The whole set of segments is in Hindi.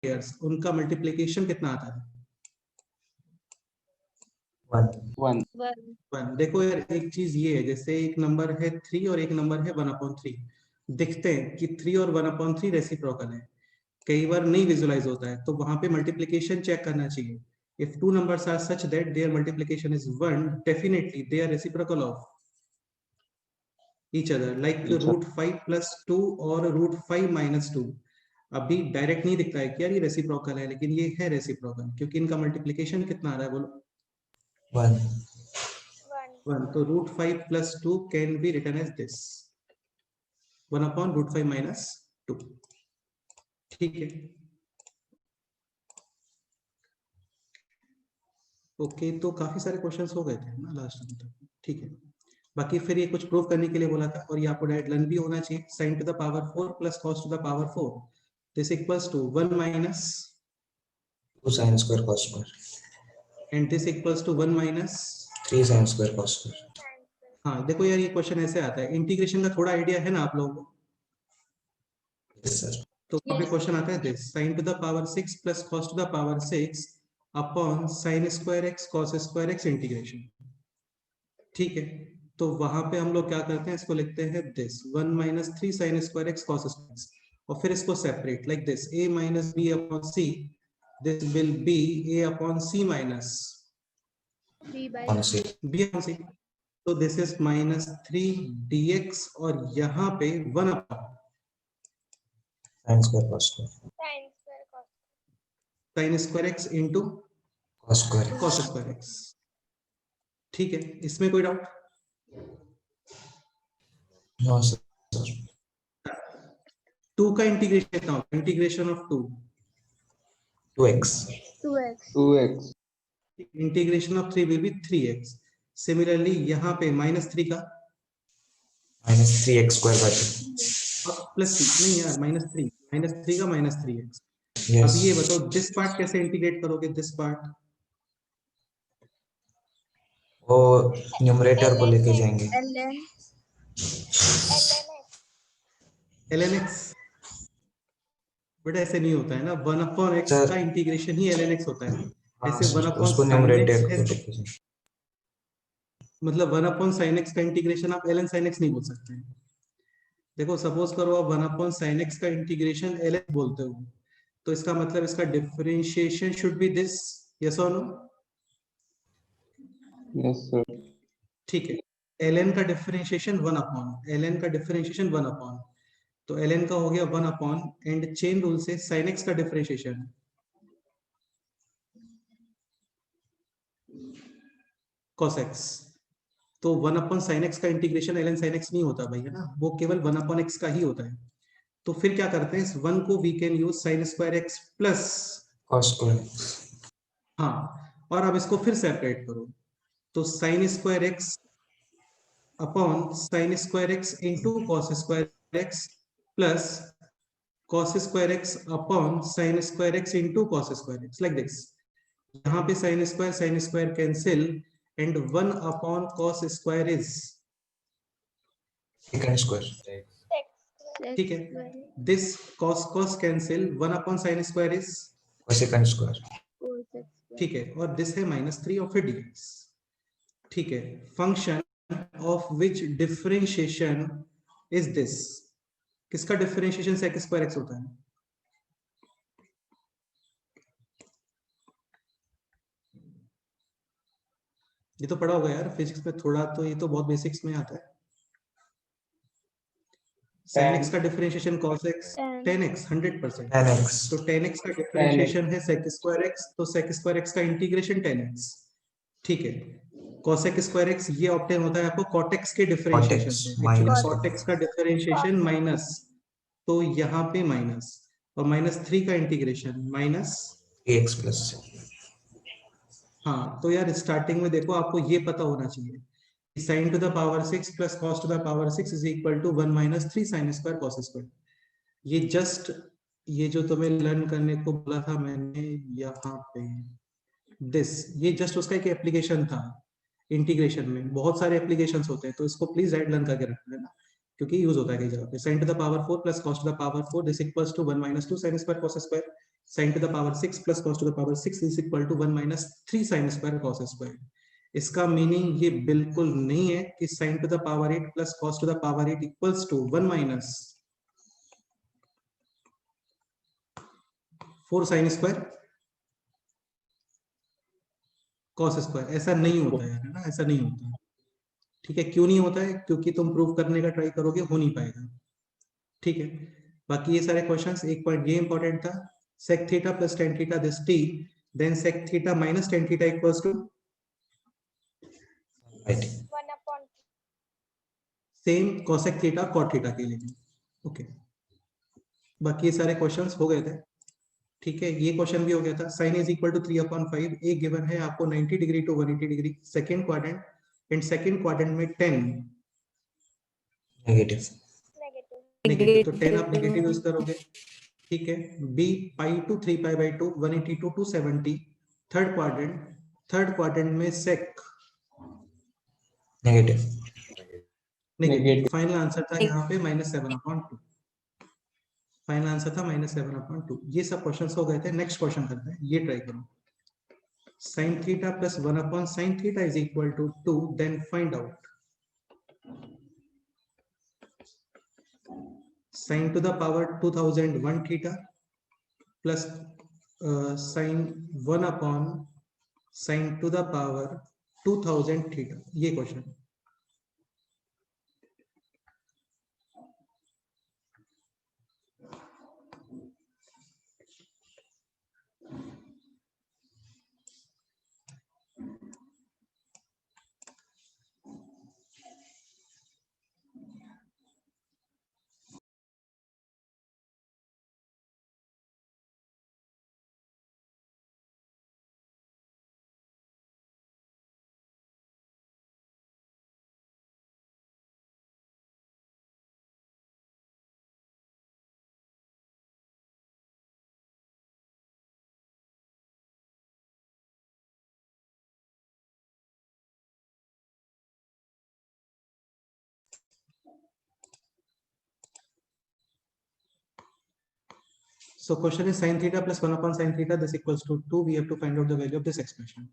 पेयर्स उनका मल्टीप्लिकेशन कितना आता है? 1। देखो यार एक चीज ये है, जैसे एक नंबर है 3 और एक नंबर है 1/3, दिखते हैं कि 3 और 1/3 रेसिप्रोकल है, कई बार नहीं विजुलाइज होता है, तो वहां पे मल्टीप्लिकेशन चेक करना चाहिए। If two numbers are such that their multiplication is 1, definitely they are reciprocal of each other, like √5 + 2 और √5 - 2। अभी डायरेक्ट नहीं दिखता है कि यार ये रेसिप्रोकल है, लेकिन ये है रेसिप्रोकल क्योंकि इनका मल्टीप्लिकेशन कितना आ रहा है, बोलो? 1। तो √5 + 2 can be written as this, 1/√5 - 2। ठीक है, ओके। तो काफी सारे क्वेश्चंस हो गए थे ना लास्ट में तक, ठीक है। बाकी फिर ये कुछ प्रूव करने के लिए बोला था, और ये आपको डायरेक्ट लर्न भी होना चाहिए। sin to the power 4 + cos to the power 4, this equals to 1 minus 2 sin square cos square, and this equals to 1 minus 3 sin square cos square। हाँ देखो यार, ये क्वेश्चन ऐसे आता है, इंटीग्रेशन का थोड़ा आइडिया है ना आप लोगों को? Yes sir. तो वहाँ पे क्वेश्चन आता है this, sin to the power 6 + cos to the power 6 upon sin square x cos square x integration. ठीक है, तो वहां पे हम लोग क्या करते हैं, इसको लिखते हैं this 1 - 3 sin square x cos square x, और फिर इसको separate like this a - b upon c, this will B a upon c minus b b upon c। तो दिस इज -3 dx, और यहाँ पे 1 upon sin square cos square, sin square x into cos square cos square x। ठीक है, इसमें कोई डाउट? No sir. 2 का इंटीग्रेशन कितना होगा? Integration of 2 2x, integration of 3 will be 3x। Similarly यहाँ पे -3 का -3x square by 2। प्लस नहीं यार, -3 का -3x। Yes. अब ये बताओ दिस पार्ट कैसे इंटीग्रेट करोगे? दिस पार्ट वो न्यूमरेटर को लेके जाएंगे। ln x, बट ऐसे नहीं होता है ना, 1/x Sir, का इंटीग्रेशन ही ln x होता है। हाँ ऐसे सर, 1/sin उसको x न्यूमरेटर है, को लेके जाएंगे। मतलब 1/sin x का इंटीग्रेशन आप ln sin x नहीं बोल सकते हैं। देखो सपोज करो आप 1/sin x का इंटीग्रेशन ln बोलते हो, तो इसका मतलब इसका differentiation should be this, yes और नो? Yes sir. ठीक है, ln का डिफरेंशिएशन 1/, ln का डिफरेंशिएशन 1/, तो ln का हो गया 1/, एंड चेन रूल से sin x का डिफरेंशिएशन cos x, तो 1/sin x का इंटीग्रेशन ln sin x नहीं होता भाई, है ना, वो केवल 1/x का ही होता है। तो फिर क्या करते हैं, इस 1 को we can use sin square x plus cos square, हाँ, और अब इसको फिर सेपरेट करो, तो sin square x upon sin square x into cos square x plus cos square x upon sin square x into cos square x, like this. यहाँ पे sin square cancel, and 1/cos square is secant square। ठीक है, this cos cancel, 1/sin square is cosecant square। ठीक है, और दिस है -3 और फिर dx। ठीक है, function of which differentiation is this, किसका डिफरेंशिएशन sec square x होता है? ये तो पढ़ा होगा यार फिजिक्स में थोड़ा, तो ये तो बहुत बेसिक्स में आता है। sin x का differentiation cos x, tan x 100%। tan x, तो tan x का डिफरेंशिएशन है sec square x, तो sec square x का इंटीग्रेशन tan x। ठीक है, cosec square x ये ऑब्टेन होता है आपको cot x के डिफरेंशिएशन से, एक्चुअली minus cot x का डिफरेंशिएशन माइनस, तो यहाँ पे माइनस, और -3 का इंटीग्रेशन माइनस 3x plus। हाँ, तो यार स्टार्टिंग में देखो आपको ये पता होना चाहिए, sin to the power 6 plus cos to the power 6 is equal to 1 - 3 sin square cos square। ये जस्ट, ये जो तुम्हें लर्न करने को बोला था मैंने यहाँ पे दिस, ये जस्ट उसका एक एप्लीकेशन था। इंटीग्रेशन में बहुत सारे एप्लीकेशंस होते हैं, तो इसको प्लीज राइट लर्न करके रखना है ना, क्योंकि यूज होता है कई जगह पे। sin to the power 4 plus cos to the power 4 this equals to 1 - 2 sin square cos square, sin to the power 6 plus cos to the power 6 is equal to 1 minus 3 sin square cos square. इसका मीनिंग ये बिल्कुल नहीं है कि sin to the power 8 plus cos to the power 8 equals to 1 minus 4 sin square cos square. ऐसा नहीं होता है ना, ऐसा नहीं होता है. ठीक है, क्यों नहीं होता है? क्योंकि तुम प्रूव करने का ट्राई करोगे, हो नहीं पाएगा. ठीक है, बाकी ये सारे क्वेश्चंस, एक पॉइंट ये इंपॉर्टेंट था, sec theta plus tan theta this t, then sec theta minus tan theta equals to same cosec theta cot theta के लिए. ओके, बाकी ये सारे क्वेश्चंस हो गए थे. ठीक है, ये क्वेश्चन भी हो गया था. sin इज इक्वल टू 3/5, एक गिवन है आपको 90 degree to 180 degree second quadrant, and second quadrant में 10 नेगेटिव. तो 10 आप नेगेटिव यूज करोगे. ठीक है, b pi to 3π/2 180 to 270 third quadrant में sec नेगेटिव. फाइनल आंसर था यहाँ पे -7/2. फाइनल आंसर था -7/2. ये सब क्वेश्चंस हो गए थे. नेक्स्ट क्वेश्चन करते हैं, ये ट्राई करो. sin theta plus 1/sin theta is equal to 2, then find out sin to the power 2001 theta plus sin 1/sin to the power 2000 theta. ये question. So question is sin theta plus 1/sin theta, this equals to 2. We have to find out the value of this expression.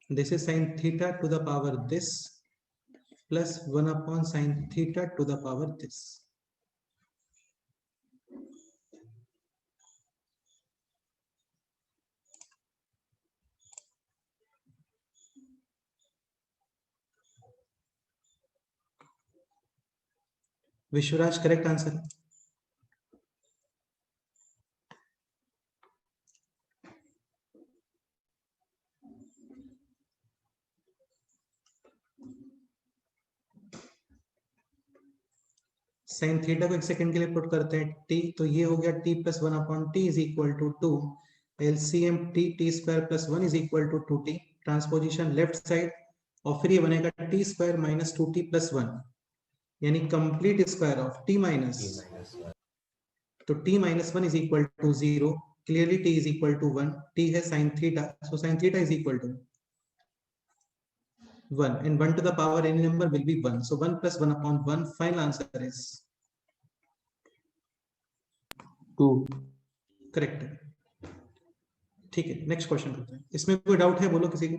This is sin theta to the power this plus 1/sin theta to the power this. Vishwaraj correct answer. Sine theta को एक सेकंड के लिए पुट करते हैं t, तो ये हो गया t plus 1/t is equal to 2. LCM t square plus 1 is equal to 2t. Transposition left side, और फिर ये बनेगा t square minus 2t plus 1, यानी complete square of t minus. तो t minus 1 is equal to 0. Clearly t is equal to 1. t है sine theta, so sine theta is equal to 1, and 1 to the power any number will be 1. So 1 plus 1/1. Final answer is 2. Correct है. ठीक है, नेक्स्ट क्वेश्चन करते हैं. इसमें कोई डाउट है बोलो किसी को?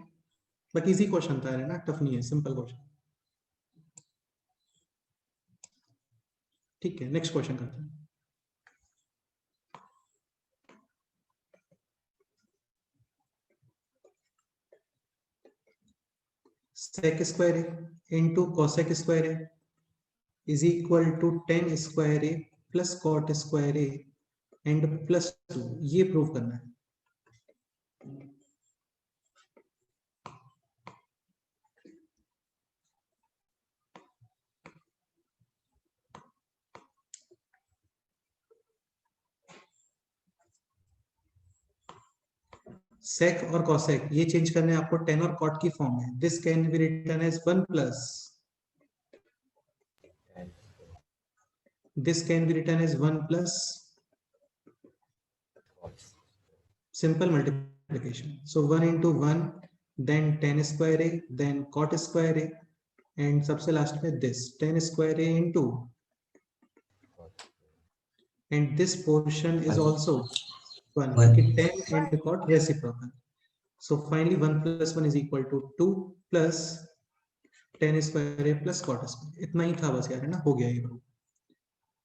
बाकी इजी क्वेश्चन था ना, टफ नहीं है, सिंपल क्वेश्चन. ठीक है, नेक्स्ट क्वेश्चन करते हैं. sec square a into cosec square a is equal to tan square a plus cot square a and plus 2. ये प्रूव करना है. sec और cosec ये चेंज करने हैं आपको tan और cot की फॉर्म में. This can be written as 1 plus, this can be written as 1 plus simple multiplication. So 1 into 1, then tan square a, then cot square a, and सबसे लास्ट में this 10 square A into and this portion is also 1 क्योंकि 10 and got reciprocal. So finally 1 plus 1 is equal to 2 plus 10 square a plus cot square. इतना ही था बस यार, है ना, हो गया ये.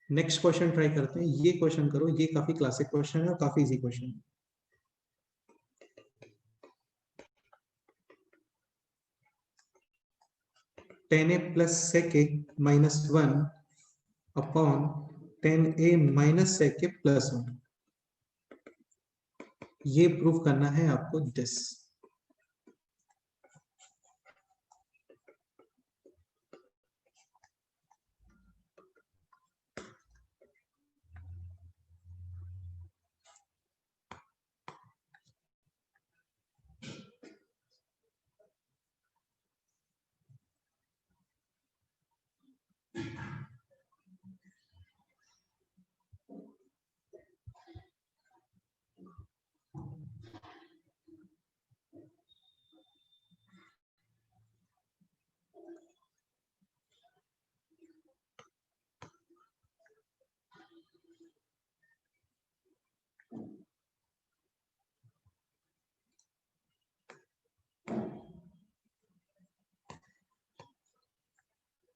नेक्स्ट क्वेश्चन ट्राई करते हैं. ये क्वेश्चन करो, ये काफी क्लासिक क्वेश्चन है और काफी इजी क्वेश्चन है. Tan A plus sec A minus 1 upon 10a minus sec A plus 1. ये प्रूव करना है आपको. This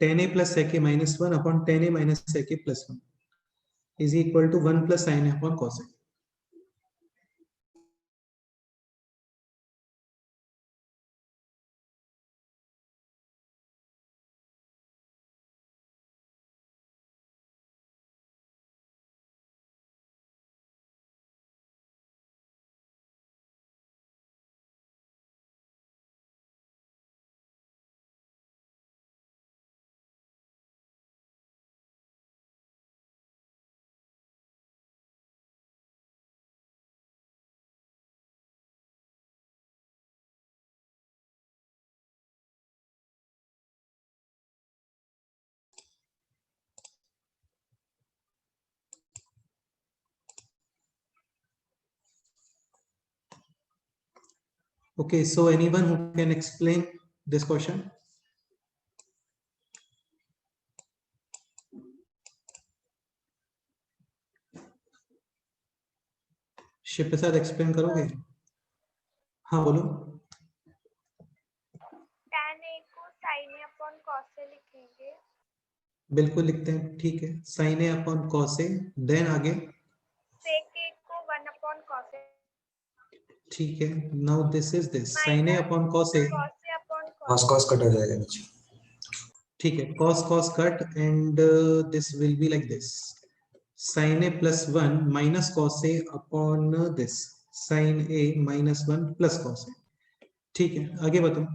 tan A plus sec A minus 1 upon 10a minus sec A plus 1 is equal to 1 plus sine A upon cos A. Okay, so anyone who can explain this question? Shiv Prasad explain करोगे? हाँ बोलो. tan a को sin a upon cos a लिखेंगे. बिल्कुल लिखते हैं, ठीक है. Sign A upon cos A, then आगे. sec a को 1 upon cos a. ठीक है. Now this is this sine A upon cos A. cos a upon cos cos cut हो जाएगा नीचे. ठीक है. Cos cos cut and this will be like this sine A plus 1 minus cos A upon this sine A minus 1 plus cos A. ठीक है, आगे बताओ.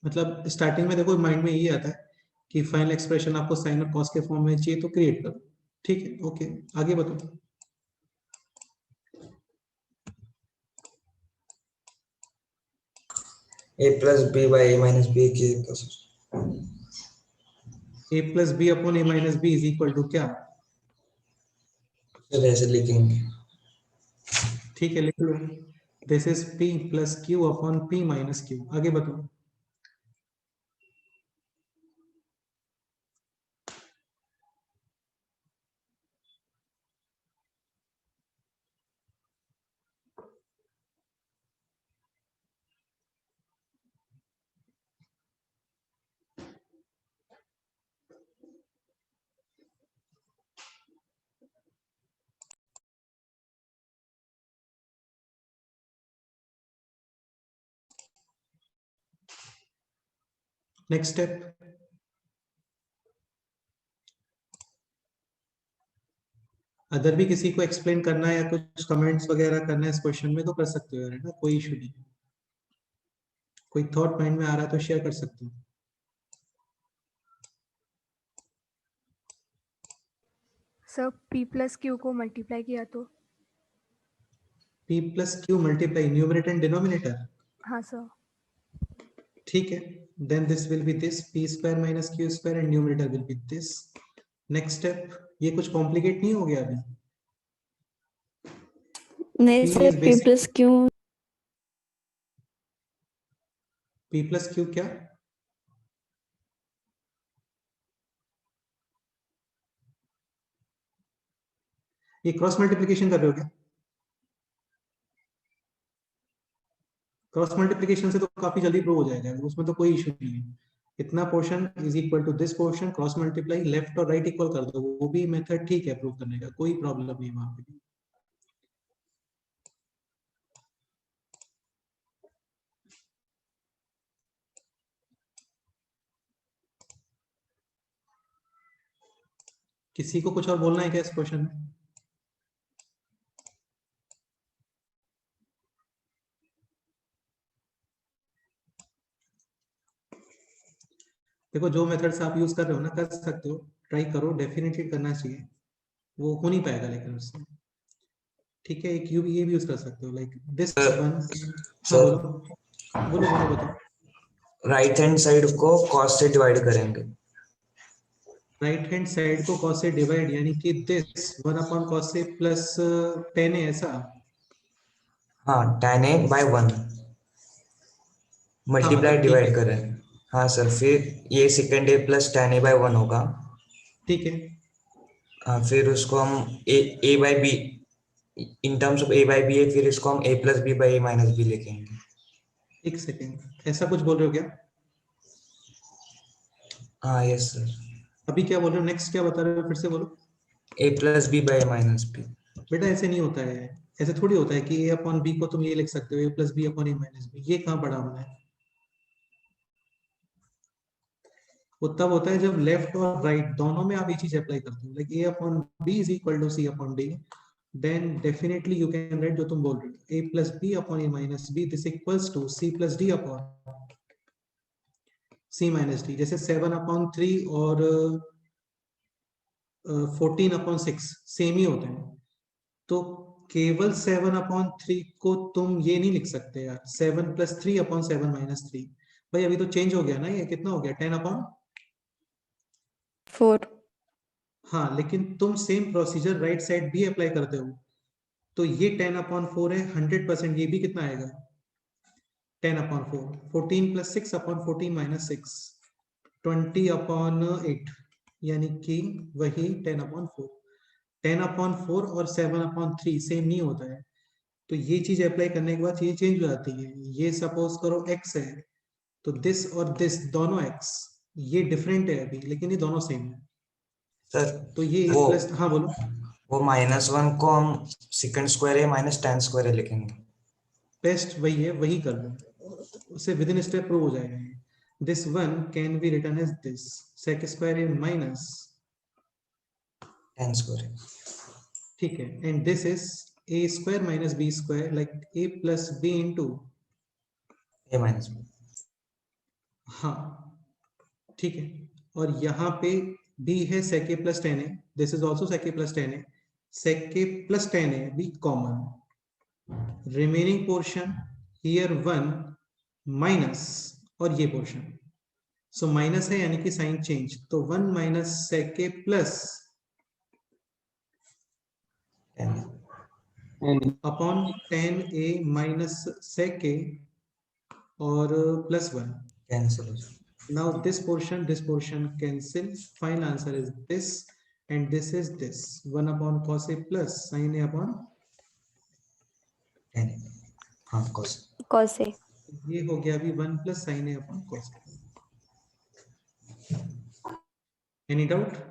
मतलब स्टार्टिंग में देखो माइंड में यही आता है कि फाइनल एक्सप्रेशन आपको साइन और कॉस के फॉर्म में चाहिए तो क्रिएट करो. ठीक है, ओके, आगे बताओ. a plus b by a minus b के a plus B upon A minus B is equal to क्या? ऐसे लिखेंगे. ठीक है, लिख लो. This is p plus Q upon p minus Q. आगे बताओ. Next step. अदर भी किसी को एक्सप्लेन करना है या कुछ कमेंट्स वगैरह करना है इस क्वेश्चन में तो कर सकते हो यार, है ना, कोई इशू नहीं. कोई थॉट माइंड में आ रहा है तो शेयर कर सकते हो. सर p प्लस क्यू को मल्टीप्लाई किया तो. p plus q multiply numerator and denominator. हाँ सर. ठीक है. Then this will be this p square minus q square and numerator will be this. Next step. ये कुछ कॉम्प्लिकेट नहीं हो गया अभी? नहीं P sir, is P basic. plus Q P plus Q क्या? ये क्रॉस मल्टीप्लीकेशन कर रहे हो क्या? क्रॉस मल्टीप्लीकेशन से तो काफी जल्दी प्रूव हो जाएगा, उसमें तो कोई इशू नहीं है। इतना portion is equal to this portion, cross multiply, left और राइट इक्वल कर दो, वो भी मेथड ठीक है प्रूव करने का, कोई प्रॉब्लम नहीं वहां पे। किसी को कुछ और बोलना है क्या इस क्वेश्चन में? देखो जो मेथड्स आप यूज कर रहे हो ना, कर सकते हो, ट्राई करो, डेफिनेटली करना चाहिए, वो हो नहीं पाएगा लेकिन उससे। ठीक है, एक ये भी यूज कर सकते हो, लाइक दिस वन। हाँ सर, बोलो बोलो बोलो, बताओ। राइट हैंड साइड को cos से डिवाइड करेंगे। राइट हैंड साइड को cos से डिवाइड, यानी कि दिस 1 अपॉन cos से प्लस tan है, ऐसा? हाँ, tan a by 1 हाँ मल्टीप्लाई मतलब ठीक है, डिवाइड करें। हाँ सर, फिर ये second a plus tan a by 1 होगा। ठीक है। फिर उसको हम a by b, in terms of a by b है, फिर इसको हम a plus b by a minus b लिखेंगे। एक सेकेंड, ऐसा कुछ बोल रहे हो क्या? हाँ यस सर, अभी क्या बोल रहे हो, नेक्स्ट क्या बता रहे हो, फिर से बोलो। a plus b by a minus b। बेटा ऐसे नहीं होता है, ऐसे थोड़ी होता है कि a अपॉन b को तुम ये लिख सकते हो a plus B upon a minus b, ये कहाँ पढ़ा हमने? वो तब होता है जब लेफ्ट और राइट दोनों में आप ये चीज अप्लाई करते हो, like a upon b is equal to c upon d, then definitely you can write जो तुम बोल रहे हो, a plus B upon a minus b, this equals to c plus d upon c minus d। जैसे 7 अपॉन 3 और 14 अपॉन 6 सेम ही होते हैं, तो केवल 7 अपॉन 3 को तुम ये नहीं लिख सकते यार, 7 प्लस 3 अपॉन 7 माइनस 3। भाई अभी तो चेंज हो गया ना, ये कितना हो गया, 10 अपॉन 4। हाँ, लेकिन तुम सेम प्रोसीजर राइट साइड भी अप्लाई करते हो, तो ये 10 अपॉन 4 है, 100%, ये भी कितना आएगा, 10 upon 4, 14 plus 6 upon 14 minus 6, 20 upon 8, यानी कि वही 10 अपॉन 4। 10 अपॉन 4 और 7 अपॉन 3 सेम नहीं होता है, तो ये चीज अप्लाई करने के बाद चीज चेंज हो जाती है। ये सपोज करो x है, तो दिस और दिस दोनों x, ये डिफरेंट है अभी, लेकिन ये दोनों सेम है, सर तो ये a वो प्लस, हाँ बोलो। वो -1 को हम second square a minus tan square a लिखेंगे। बेस्ट वही है, वही कर लो, उससे विद इन स्टेप प्रूव हो जाएगा ये। This one can be written as this sec square a minus, tan square ठीक है, and this is a square minus b square, like a plus b into, a minus b। हाँ ठीक है, और यहाँ पे b है sec a plus tan a, this is also sec a plus tan a, sec a plus tan a भी common, remaining portion here 1 minus, और ये पोर्शन, सो माइनस है यानी कि साइन चेंज, तो 1 minus sec a plus upon tan a minus sec a और प्लस 1। कैंसिल हो Now this portion cancel, final answer is this, and this is this 1 upon cos a plus sin a upon, tan a। हाँ cos। cos A। ये हो गया अभी 1 plus sin a upon cos a। Any doubt?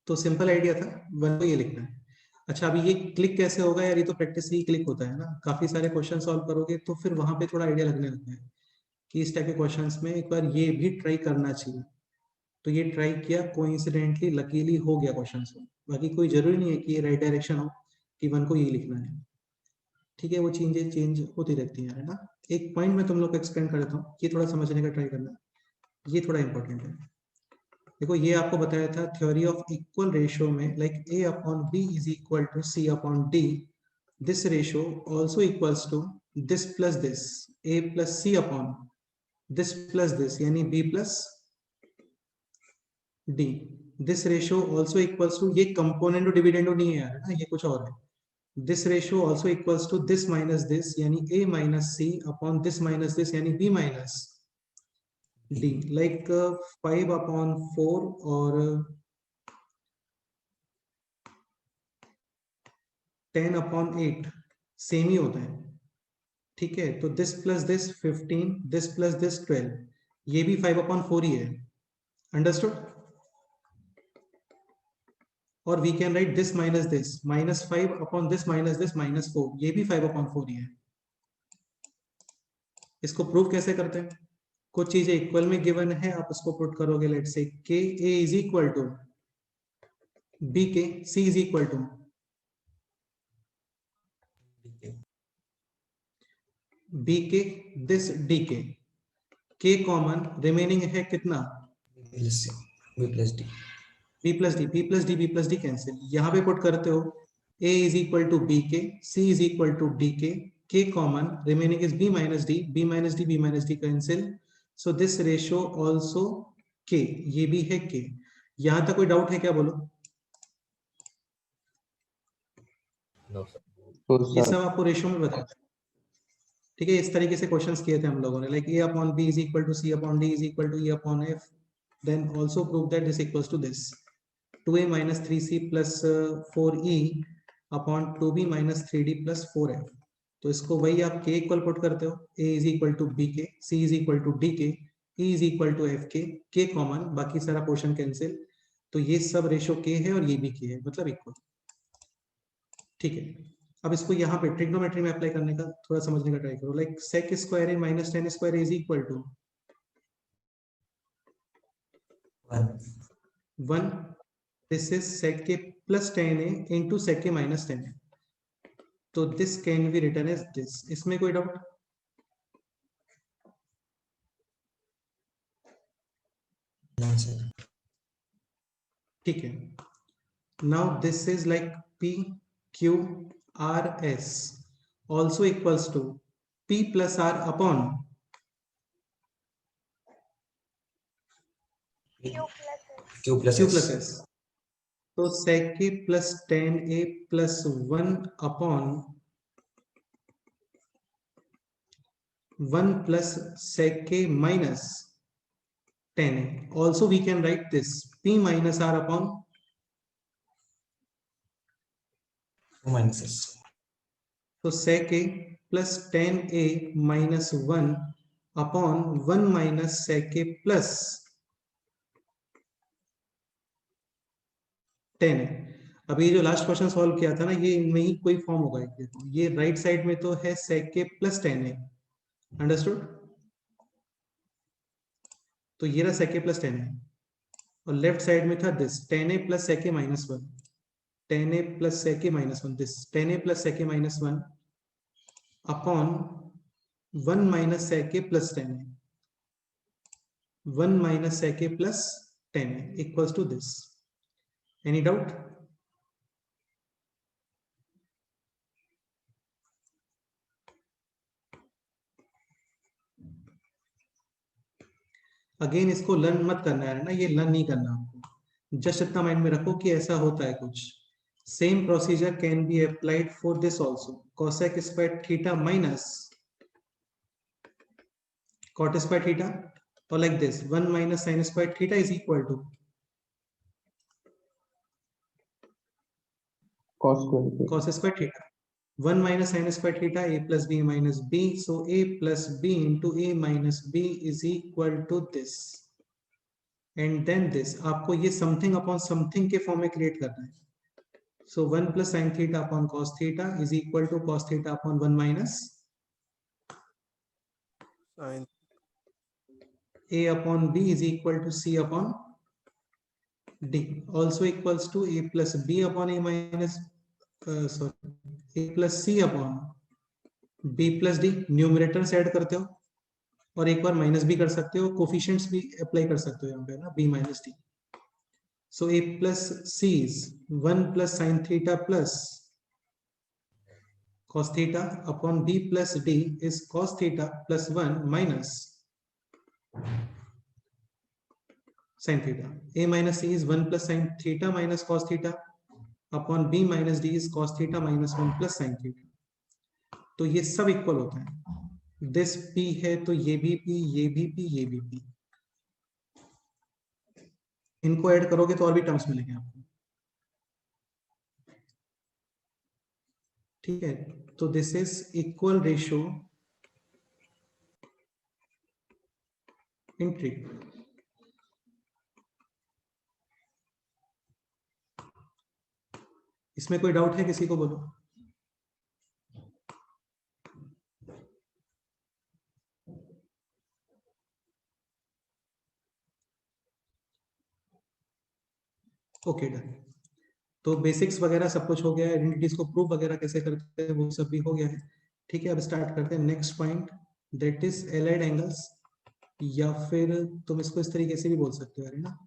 तो सिंपल आइडिया था, वन को ये लिखना है। अच्छा अभी ये क्लिक कैसे होगा यार, ये तो प्रैक्टिस से ही क्लिक होता है ना, काफी सारे क्वेश्चन सॉल्व करोगे तो फिर वहां पे थोड़ा आइडिया लगने लगता है कि इस टाइप के क्वेश्चंस में एक बार ये भी ट्राई करना चाहिए। तो ये ट्राई किया, कोइंसिडेंटली लकीली हो गया क्वेश्चन सॉल्व, बाकी कोई जरूरी नहीं है कि ये राइट डायरेक्शन हो कि वन को ये लिखना है। ठीक है, वो चेंजेस चेंज होती रहती है ना। एक पॉइंट में तुम लोग को एक्सप्लेन कर देता हूँ, ये थोड़ा समझने का ट्राई करना, ये थोड़ा इंपॉर्टेंट है। देखो ये आपको बताया था थ्योरी ऑफ इक्वल रेशियो में, like a upon b is equal to c upon d, this ratio also equals to this plus this, a plus c upon this plus this, यानी b plus d, this ratio also equals to, ये कंपोनेंट डिविडेंडो नहीं है यार ना, ये कुछ और है. This ratio also equals to this minus this यानी a minus c upon this minus this यानी b माइनस d. लाइक 5/4 और 10/8 सेम ही होता है. ठीक है, तो this plus this 15, this plus this 12, ये भी 5/4 ही है. अंडरस्टूड. और we can write this minus this -5 upon this minus this -4, ये भी 5/4 ही है. इसको प्रूव कैसे करते हैं? कुछ चीजें इक्वल में गिवन है, आप उसको पुट करोगे. Let's say k a is equal to b k c is equal to b k this d k common remaining है कितना? b plus d. b plus d cancel. यहाँ पे पुट करते हो a is equal to b k, c is equal to d k common remaining is b minus d cancel. So this ratio also k, ये भी है k. यहाँ तक कोई डाउट है क्या? बोलो. ये सब आपको रेशियो में बताया. ठीक है, इस तरीके से क्वेश्चंस किए थे हम लोगों ने. Like a upon b is equal to c upon d is equal to e upon f. Then also prove that this equals to this 2a minus 3c plus 4e upon 2b minus 3d plus 4f. तो इसको वही आप k इक्वल पुट करते हो. a is equal to b के, c is equal to d के, e is equal to f के कॉमन, बाकी सारा पोर्शन कैंसिल. तो ये सब रेशियो k है और ये भी k है, मतलब इक्वल. ठीक है, अब इसको यहाँ पे ट्रिग्नोमेट्री में अप्लाई करने का थोड़ा समझने का ट्राई करो. Like sec square a minus tan square is equal to 1. This is sec a plus tan a into sec a minus tan a. तो this can be written as this. इसमें कोई डाउट? No, sir. ठीक है. Now this is like p q r s also equals to p plus r upon Q plus q S. plus q plus s. s. तो sec a plus tan a plus 1 upon 1 plus sec a minus tan a. Also we can write this p minus r upon 2 minus s. तो sec a plus tan a minus 1 upon 1 minus sec a plus tan a. अभी जो लास्ट क्वेश्चन सॉल्व किया था ना, ये इनमें ही कोई फॉर्म होगा. ये राइट साइड में तो है sec a plus tan a. Understood. तो ये रहा sec a plus tan a, और लेफ्ट साइड में था this tan a plus sec a minus 1, tan a plus sec a minus 1, this tan a plus sec a minus 1 upon 1 minus sec a plus tan a, 1 minus sec a plus tan a equals to this. Any doubt? Again इसको लर्न मत करना है ना, ये लर्न नहीं करना आपको. जस्ट इतना माइंड में रखो कि ऐसा होता है कुछ. Same procedure can be applied for this also. cosec square theta minus cot square theta, और like this 1 minus sin square theta is equal to cos square theta. 1 minus sin square theta, a plus b minus b. So a plus b into a minus b is equal to this. And then this, आपको ये something upon something के फॉर्म में क्रिएट करना है. So 1 plus sin theta upon cos theta is equal to cos theta upon 1 minus Sin. a upon b is equal to c upon d. Also equals to a plus b upon a minus a plus c upon b plus d. Numerator से ऐड करते हो और एक बार माइनस भी कर सकते हो, कोफिशिएंट्स भी अप्लाई कर सकते हो यहाँ पे ना, b minus d. So a plus c is 1 plus sin theta plus cos theta upon b plus d is cos theta plus 1 minus sin theta. A minus C is 1 plus sin theta minus cos theta upon B minus D is cos theta minus 1 plus sin theta. तो ये सब इक्वल होता है. दिस P है तो ये भी P, ये भी P, ये भी P. इनको ऐड करोगे तो और भी टर्म्स मिलेंगे आपको. ठीक है, तो this is equal ratio in trick. इसमें कोई डाउट है किसी को? बोलो. Okay done. तो बेसिक्स वगैरह सब कुछ हो गया है. आइडेंटिटीज को प्रूव वगैरह कैसे करते हैं वो सब भी हो गया है. ठीक है, अब स्टार्ट करते हैं next point, that is allied angles, या फिर तुम इसको इस तरीके से भी बोल सकते हो, है ना,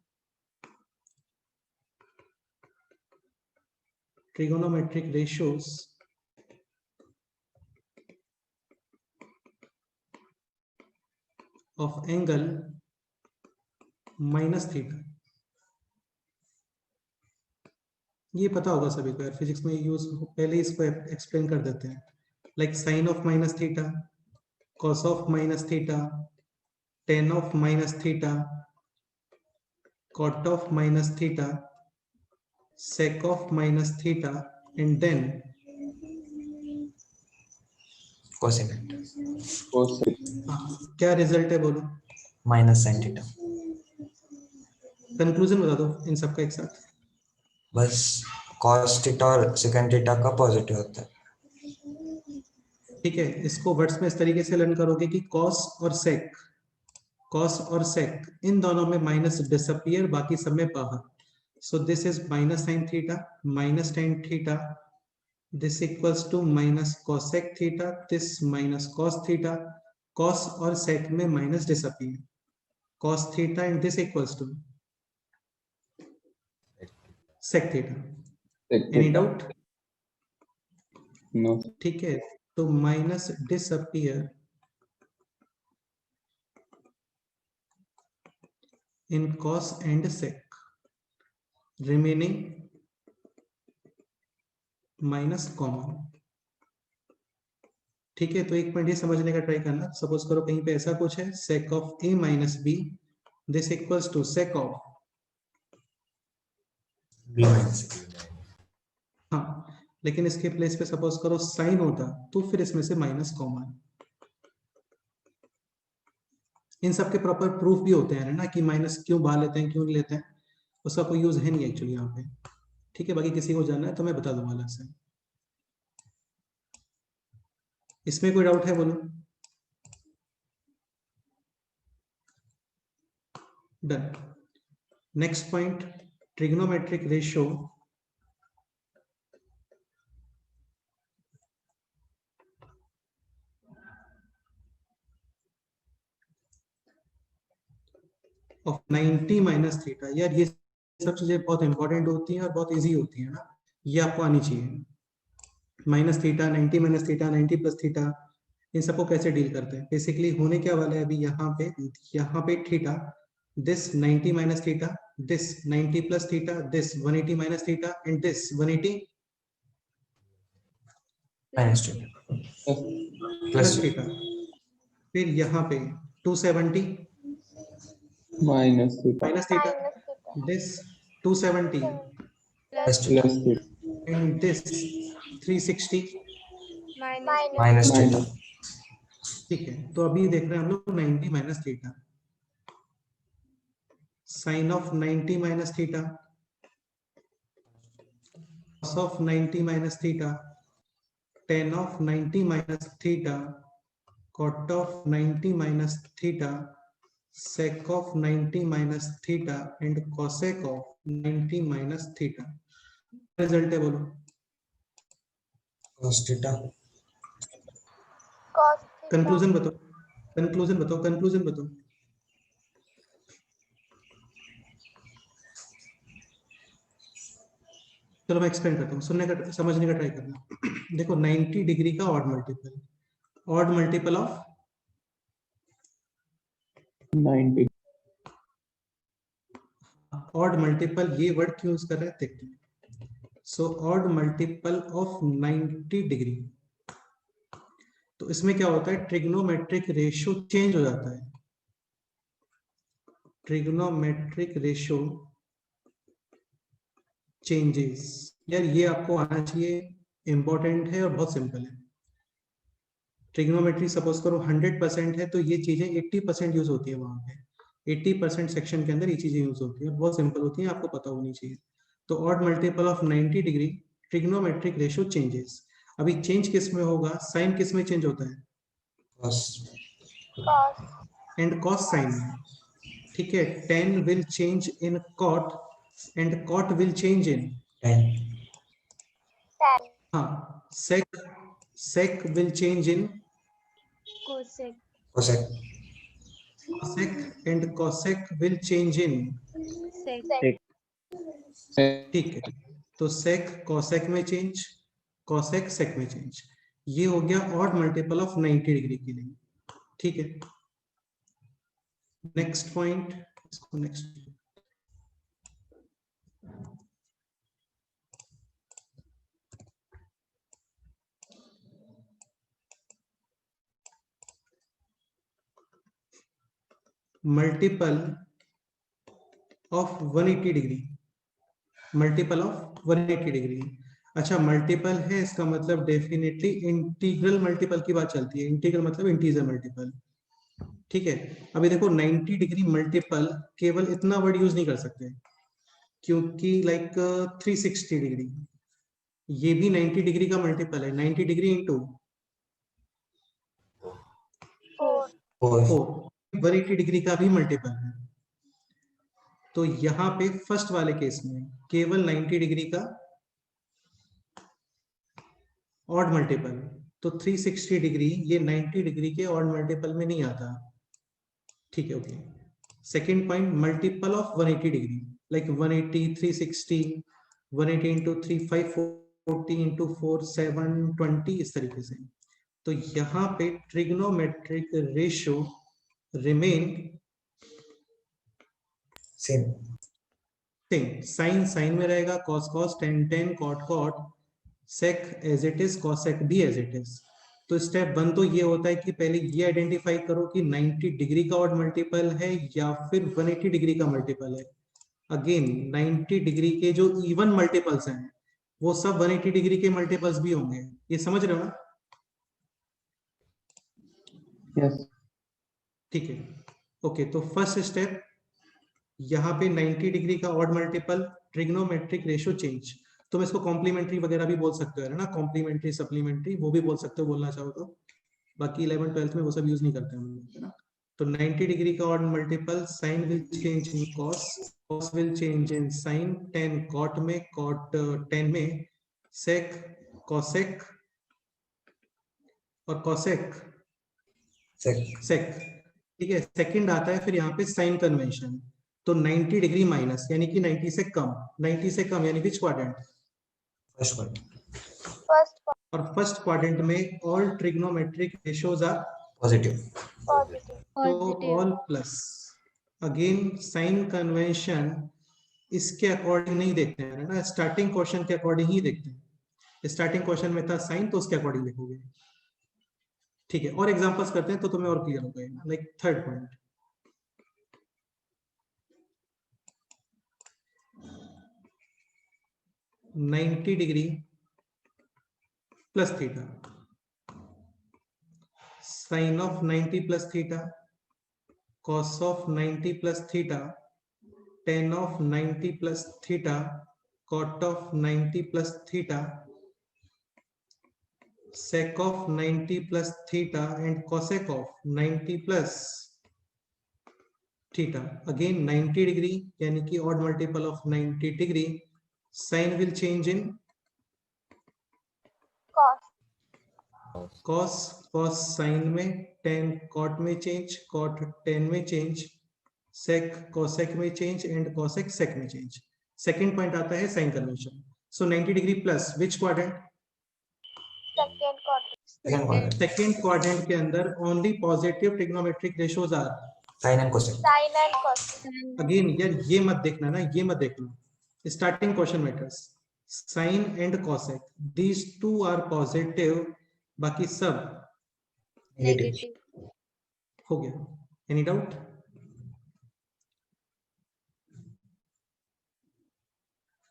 trigonometric ratios of angle minus theta. ये पता होगा सभी को यार, फिजिक्स में यूज, पहले इसको एक्सप्लेन कर देते हैं. Like sine of minus theta, cos of minus theta, tan of minus theta, cot of minus theta, sec of minus theta, and then cosecant क्या रिजल्ट है बोलो. Minus sin theta. कंक्लूजन बता दो इन सबका एक साथ. बस cos थीटा और secant थीटा का पॉजिटिव होता है. ठीक है, इसको वर्ड्स में इस तरीके से लर्न करोगे कि कॉस और सेक, कॉस और सेक इन दोनों में माइनस डिसअपियर, बाकी सब में बाहर. So this is minus sine theta minus tan theta, this equals to minus cosec theta, this minus cos theta, cos और सेक में minus disappear, cos theta and this equals to sec theta. Any doubt? No. ठीक है, तो minus disappear in cos and sec, remaining minus common. ठीक है, तो एक पॉइंट ये समझने का ट्राई करना. सपोज करो कहीं पे ऐसा कुछ है, sec of a minus b, this equals to sec of, b minus हाँ, लेकिन इसके प्लेस पे सपोज करो साइन होता तो फिर इसमें से माइनस कॉमन. इन सब के प्रॉपर प्रूफ भी होते हैं ना, कि माइनस क्यों बाहर लेते हैं, क्यों नहीं लेते हैं, उसका कोई यूज है नहीं एक्चुअली यहाँ पे. ठीक है, बाकी किसी को जानना है तो मैं बता दूंगा अलग से. इसमें कोई डाउट है बोलो. Done. Next point, trigonometric ratio of 90 minus theta. यार ये सब चीजें बहुत इंपॉर्टेंट होती हैं और बहुत इजी होती है ना, ये आपको आनी चाहिए. Minus theta, 90 minus theta, 90 plus theta, इन सबको कैसे डील करते हैं. बेसिकली होने क्या वाला है अभी यहाँ पे theta, this 90 minus theta, this 90 plus theta, this 180 minus theta, and this 180 minus theta plus theta. फिर यहाँ पे 270 minus theta minus theta, minus theta this 270 plus theta plus theta and this 360. minus theta. Minus. ठीक है, तो अभी देख रहे हैं हम लोग 90 minus theta, sine of 90 minus theta, cos of 90 minus theta, tan of 90 minus theta, cot of 90 minus theta, sec of 90 minus theta and cosec of 90 minus theta. Result है बोलो. cos theta. cos theta conclusion बताओ, कंक्लूजन बताओ, कंक्लूजन बताओ. चलो मैं एक्सप्लेन करता हूँ, सुनने का समझने का ट्राई करना. देखो 90 डिग्री का odd multiple of 90 odd multiple ये वर्ड क्यों यूज कर रहे हैं देखते हैं। So odd multiple of 90 degree, तो इसमें क्या होता है, ट्रिग्नोमेट्रिक रेशियो चेंज हो जाता है। ट्रिग्नोमेट्रिक रेशियो चेंजेस, यार ये आपको आना चाहिए, इंपॉर्टेंट है और बहुत सिंपल है। ट्रिग्नोमेट्री सपोज करो 100% है तो ये चीजें 80% यूज होती है, वहां पे 80% सेक्शन के अंदर ये चीजें यूज होती है, बहुत सिंपल होती है, आपको पता होनी चाहिए। तो odd multiple of 90 degree trigonometric ratio changes. अभी चेंज किस में होगा, साइन किस में चेंज होता है, cos cos and cos sine में, ठीक है। tan will change in cot and cot will change in, 10 tan हाँ, sec will change in cosec cosec cosec and cosec will change in, sec ठीक है। तो sec cosec में चेंज, cosec sec में चेंज, ये हो गया ऑड मल्टीपल ऑफ 90 डिग्री के लिए, ठीक है। नेक्स्ट पॉइंट, इसको next, multiple of 180 degree, multiple of 180 degree. अच्छा, मल्टीपल है इसका मतलब डेफिनेटली इंटीग्रल मल्टीपल की बात चलती है, इंटीग्रल मतलब इंटीजर मल्टीपल, ठीक है। अभी देखो 90 डिग्री मल्टीपल केवल इतना वर्ड यूज नहीं कर सकते, क्योंकि लाइक 360 डिग्री ये भी 90 डिग्री का मल्टीपल है, 90 डिग्री इंटू 4 4 180 डिग्री का भी मल्टीपल है। तो यहाँ पे फर्स्ट वाले केस में केवल 90 डिग्री का ऑड मल्टीपल, तो 360 डिग्री ये 90 डिग्री के ऑड मल्टीपल में नहीं आता, ठीक है, okay. Second point, multiple of 180 degree, like 180 360 180 into 3 540 into 4 720, इस तरीके से। तो यहाँ पे trigonometric ratio remain same same, sine sine में रहेगा, cos cos, tan tan, cot cot, sec as it is, cosec भी एज इट इज। तो स्टेप 1 तो ये होता है कि पहले ये आइडेंटिफाई करो कि 90 डिग्री का ऑड मल्टीपल है या फिर 180 डिग्री का मल्टीपल है। अगेन 90 डिग्री के जो इवन मल्टीपल्स हैं वो सब 180 डिग्री के मल्टीपल्स भी होंगे, ये समझ रहे हो ना? यस ठीक है, ओके। तो फर्स्ट स्टेप यहाँ पे 90 डिग्री का odd multiple, trigonometric ratio change. तुम इसको कॉम्प्लीमेंट्री वगैरह भी बोल सकते हो, है ना, कॉम्प्लीमेंट्री सप्लीमेंट्री वो भी बोल सकते हो, बोलना चाहो तो। बाकी 11 12th में वो सब यूज नहीं करते हम लोग, है ना। तो 90 डिग्री का odd multiple, sine will change in cos, cos will change in sine, tan cot में, कॉट टेन में, सेक कॉसेक और कॉसेक sec सेक, ठीक है। सेकंड आता है फिर यहाँ पे साइन कन्वेंशन, तो 90 डिग्री माइनस यानी कि 90 से कम, 90 से कम यानी which quadrant, first one first और फर्स्ट क्वाड्रेंट में all trigonometric ratios are positive positive तो all plus. Again sign convention इसके अकॉर्डिंग नहीं देखते हैं, है ना, स्टार्टिंग क्वेश्चन के अकॉर्डिंग ही देखते हैं। स्टार्टिंग क्वेश्चन में था साइन तो उसके अकॉर्डिंग लिखोगे, ठीक है। और एग्जांपल्स करते हैं तो तुम्हें और क्लियर हो जाएगा। Like third point, ninety degree plus theta, sine of 90 plus theta, cos of 90 plus theta, tan of 90 plus theta, cot of 90 plus theta, sec of 90 plus theta and cosec of 90 plus theta. Again 90 degree यानी कि odd multiple of 90 degree, sin will change in cos cos, cos sin में, tan cot में change, cot tan में change, sec cosec में change and cosec sec में change. Second point आता है sin convention. So 90 degree plus which quadrant? second quadrant second quadrant second quadrant के अंदर only positive trigonometric ratios are sine and cosec. Sin and cos. Again यार ये मत देखना ना, ये मत देखना, starting question matters. Sine and cosec, these two are positive, बाकी सब नेगेटिव। हो गया। Any doubt?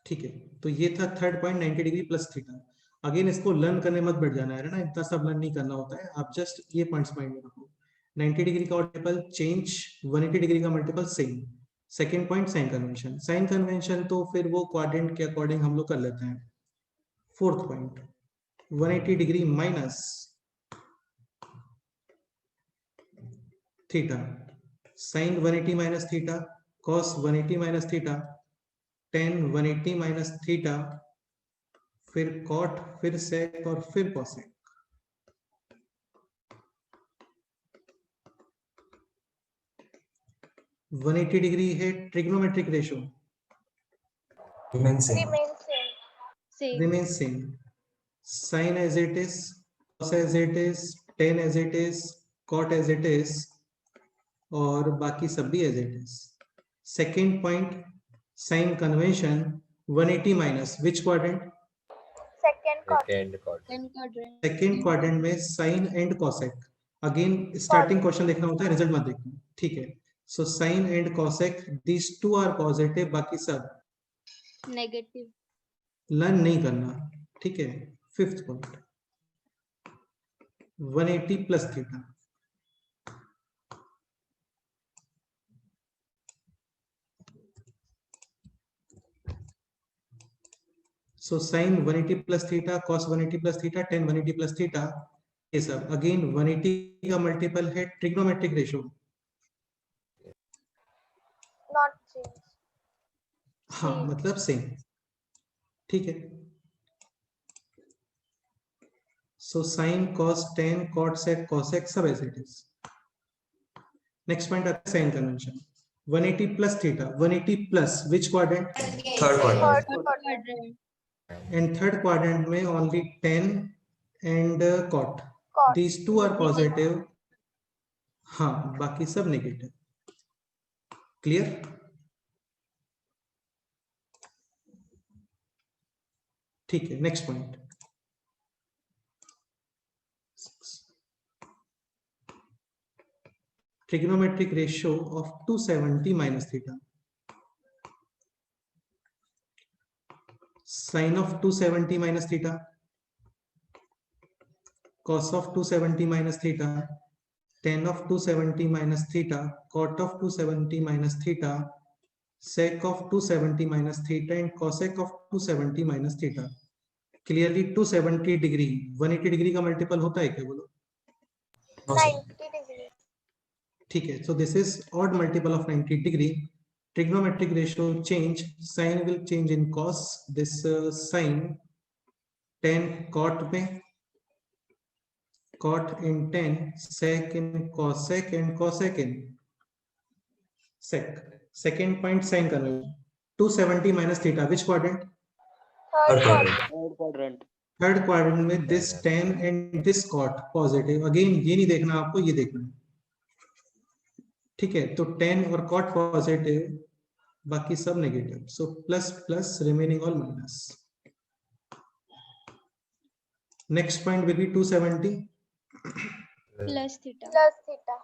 ठीक है, तो ये था third point 90 degree plus theta. Again इसको लर्न करने मत बैठ जाना है ना, इतना सब लर्न नहीं करना होता है, आप जस्ट ये पॉइंट्स माइंड में रखो। 90 डिग्री का मल्टीपल चेंज, 180 डिग्री का multiple same. Second point sign convention, sign convention तो फिर वो क्वाड्रेंट के अकॉर्डिंग हम लोग कर लेते हैं। Fourth point 180 degree minus theta, sine 180 minus theta, cos 180 minus theta, tan 180 minus theta, फिर कॉट, फिर सेक और फिर कॉसेक। वन 180 डिग्री है trigonometric ratio, Remains same. Remains same. remains same, sin as it is, cos as it is, tan as it is, cot as it is, और बाकी सब भी as it is। Second point sign convention, 180 minus which quadrant? Second quadrant. Second quadrant में sine and cosec. Again starting question देखना होता है, रिजल्ट मत देखना, ठीक है। So sine and cosec, these two are positive, बाकी सब नेगेटिव। लर्न नहीं करना, ठीक है। Fifth point 180 plus theta, so sine 180 plus theta, cos 180 plus theta, tan 180 plus theta, ये सब। अगेन 180 का मल्टीपल है ट्रिग्नोमेट्रिक रेशो, Not change. हाँ मतलब सेम, ठीक है। So sine cos tan cot sec cosec सब as it is. Next point आता है sine convention, 180 plus theta, 180 plus which quadrant? Third quadrant. Third quadrant. And third quadrant में only tan and cot, Cot. These two are positive, हाँ बाकी सब नेगेटिव। क्लियर? ठीक है, next point trigonometric ratio of 270 minus theta, sin of 270 minus theta, cos of 270 minus theta, tan of 270 minus theta, cot of 270 minus theta, sec of 270 minus theta and cosec of 270 minus theta। Clearly 270 degree 180 degree का मल्टीपल होता है क्या, बोलो? No, sir. 90 degree. ठीक है, so this is odd multiple of 90 degree। Trigonometric ratio change, sin will change in cos, this sin tan cot में, cot in tan, sec in cosec and cosec in sec। Second point sin conversion, 270 minus theta which quadrant? Third Third quadrant. quadrant. Third quadrant में this tan and this cot positive. Again ये नहीं देखना आपको, ये देखना है, ठीक है। तो tan और cot पॉजिटिव, बाकी सब negative, so plus plus remaining all minus. Next point will be 270 plus theta. Plus theta.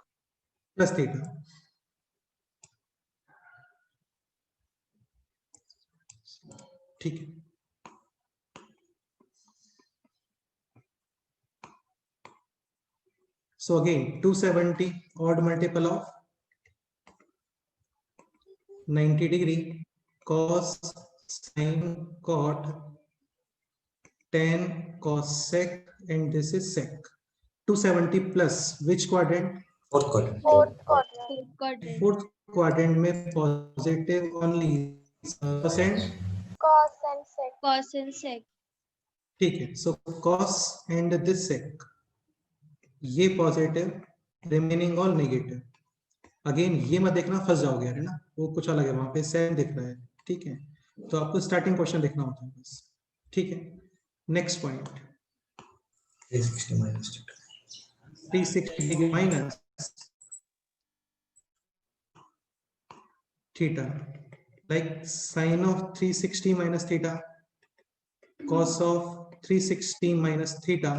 Plus theta, ठीक है। So again 270 odd multiple of 90 degree, cos sin cot tan cosec and this is sec। 270 plus which quadrant? Fourth quadrant. Fourth quadrant. quadrant। Fourth quadrant में positive only percent, Cos and sec. cos and sec। ठीक है। So cos and this sec, ये positive, remaining all negative. Again ये मत देखना, फंस जाओगे, है ना, वो कुछ अलग है, वहां पे सेम दिख रहा है, ठीक है। तो आपको स्टार्टिंग क्वेश्चन देखना होता है बस, ठीक है। Next point 360 minus 2. 360 degree minus theta, like sine of 360 minus theta, cos of 360 minus theta,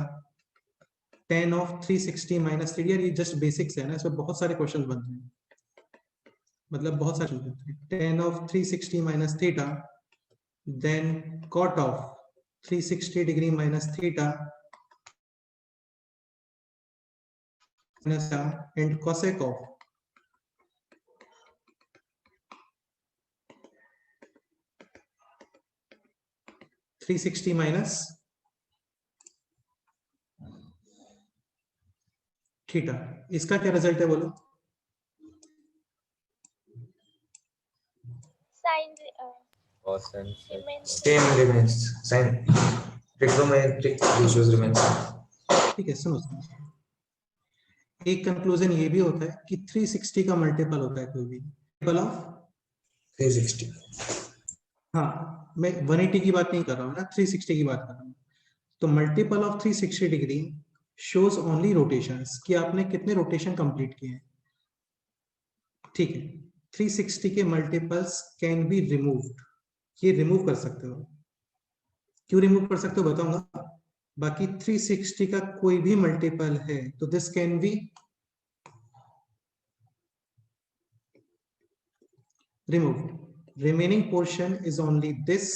tan of 360 minus theta. ये जस्ट बेसिक्स है ना, इसमें बहुत सारे क्वेश्चंस बनते हैं, मतलब बहुत सारे बनते हैं। tan of 360 minus theta, then cot of 360 degree minus theta minus and cosec of 360 minus theta. इसका क्या रिजल्ट है बोलो? Sine Cos and sec. remains Same remains. Sin trigonometric ratios remains. ठीक है, सुनो सुनो। एक कंक्लूजन ये भी होता है कि 360 का मल्टीपल होता है कोई भी मल्टीपल ऑफ 360. हाँ, मैं 180 की बात नहीं कर रहा हूँ ना, 360 की बात कर रहा हूँ। तो multiple of 360 degree shows only rotations, कि आपने कितने रोटेशन कंप्लीट किए हैं। ठीक है, 360 के मल्टीपल्स कैन बी रिमूव्ड, ये रिमूव कर सकते हो। क्यों रिमूव कर सकते हो बताऊंगा। बाकी 360 का कोई भी मल्टीपल है तो this can be removed. Remaining portion is only this.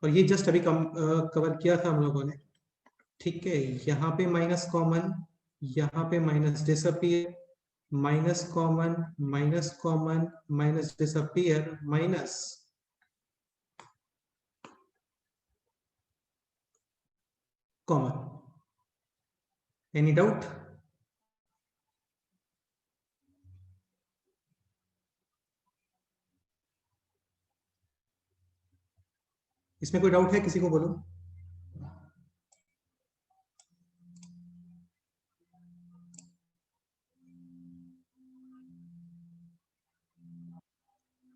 और ये जस्ट अभी कवर किया था हम लोगों ने। ठीक है, यहाँ पे माइनस कॉमन, यहाँ पे minus disappear, minus common, minus common, minus disappear, minus common. Any doubt? इसमें कोई डाउट है किसी को? बोलो।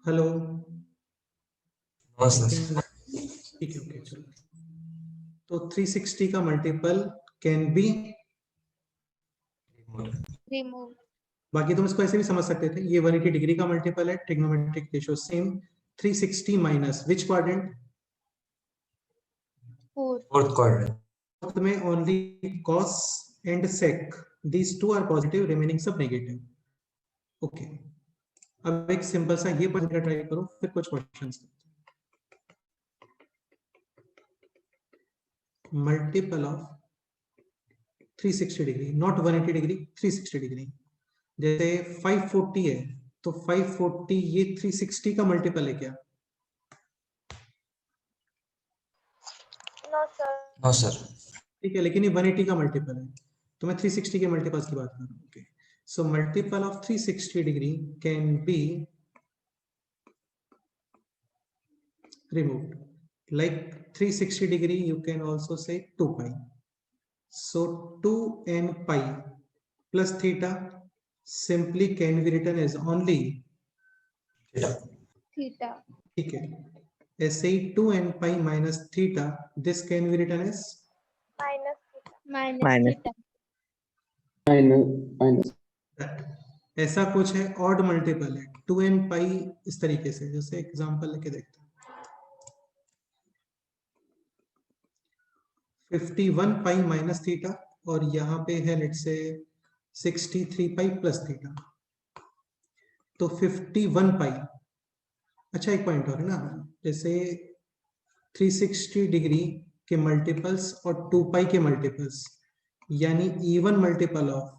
हेलो। No, sir. ठीक है, ओके, चलो। तो 360 का मल्टीपल कैन बी, remove, बाकी तुम इसको ऐसे भी समझ सकते थे, ये 180 डिग्री का मल्टीपल है, trigonometric ratio same. 360 minus which quadrant? 4, Fourth quadrant. में only cos and sec, these two are positive, remaining सब नेगेटिव। ओके, अब एक सिंपल सा ये पॉइंट ट्राई करो, फिर कुछ questions. Multiple of 360 degree, not 180 degree, 360 degree. जैसे 540 है तो 540 ये 360 का मल्टीपल है क्या? no sir. No, sir. ठीक है, लेकिन ये 180 का मल्टीपल है, तो मैं 360 के मल्टीपल्स की बात कर रहा हूँ। Okay, so multiple of 360 degree can be removed. Like 360 degree, you can also say 2 pi. So 2n pi plus theta simply can be written as only, Theta. theta, ठीक है, ऐसे ही 2n pi minus theta, this can be written as Minus theta. minus theta, that. ऐसा कुछ है, ऑड मल्टीपल है 2n pi, इस तरीके से। जैसे एग्जांपल लेके देखते हैं, 51 pi माइनस थीटा, और यहाँ पे है let's say 63 pi plus theta, तो 51 पाई। अच्छा, एक पॉइंट और है ना, जैसे 360 डिग्री के मल्टीपल्स और 2 पाई के मल्टीपल्स, यानी इवन मल्टीपल ऑफ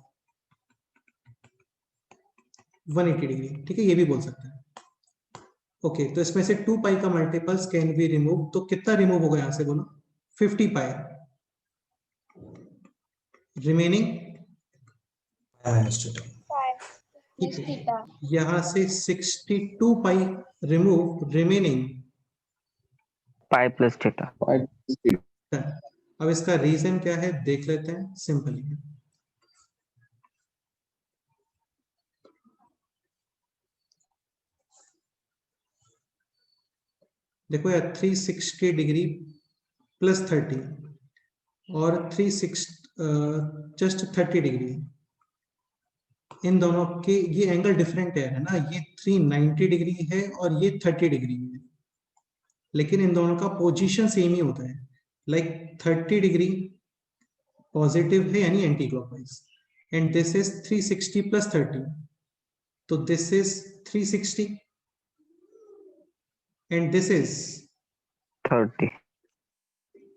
180 डिग्री। ठीक है, ये भी बोल सकते हैं। ओके, तो इसमें से 2 पाई का मल्टीपल्स कैन बी रिमूव, तो कितना रिमूव होगा यहाँ से बोलो? 50 pi. Remaining Minus theta. Five. plus theta, यहां से 62 pi remove, remaining pi plus theta. अब इसका रीजन क्या है देख लेते हैं, सिंपली है। देखो यार 360 डिग्री प्लस 30 और 360 जस्ट 30 डिग्री, इन दोनों के ये एंगल डिफरेंट है ना, ये 390 डिग्री है और ये 30 डिग्री है, लेकिन इन दोनों का पोजीशन सेम ही होता है। लाइक 30 डिग्री पॉजिटिव है यानी anti clockwise, and this is 360 plus 30, तो this is 360 and this is 30.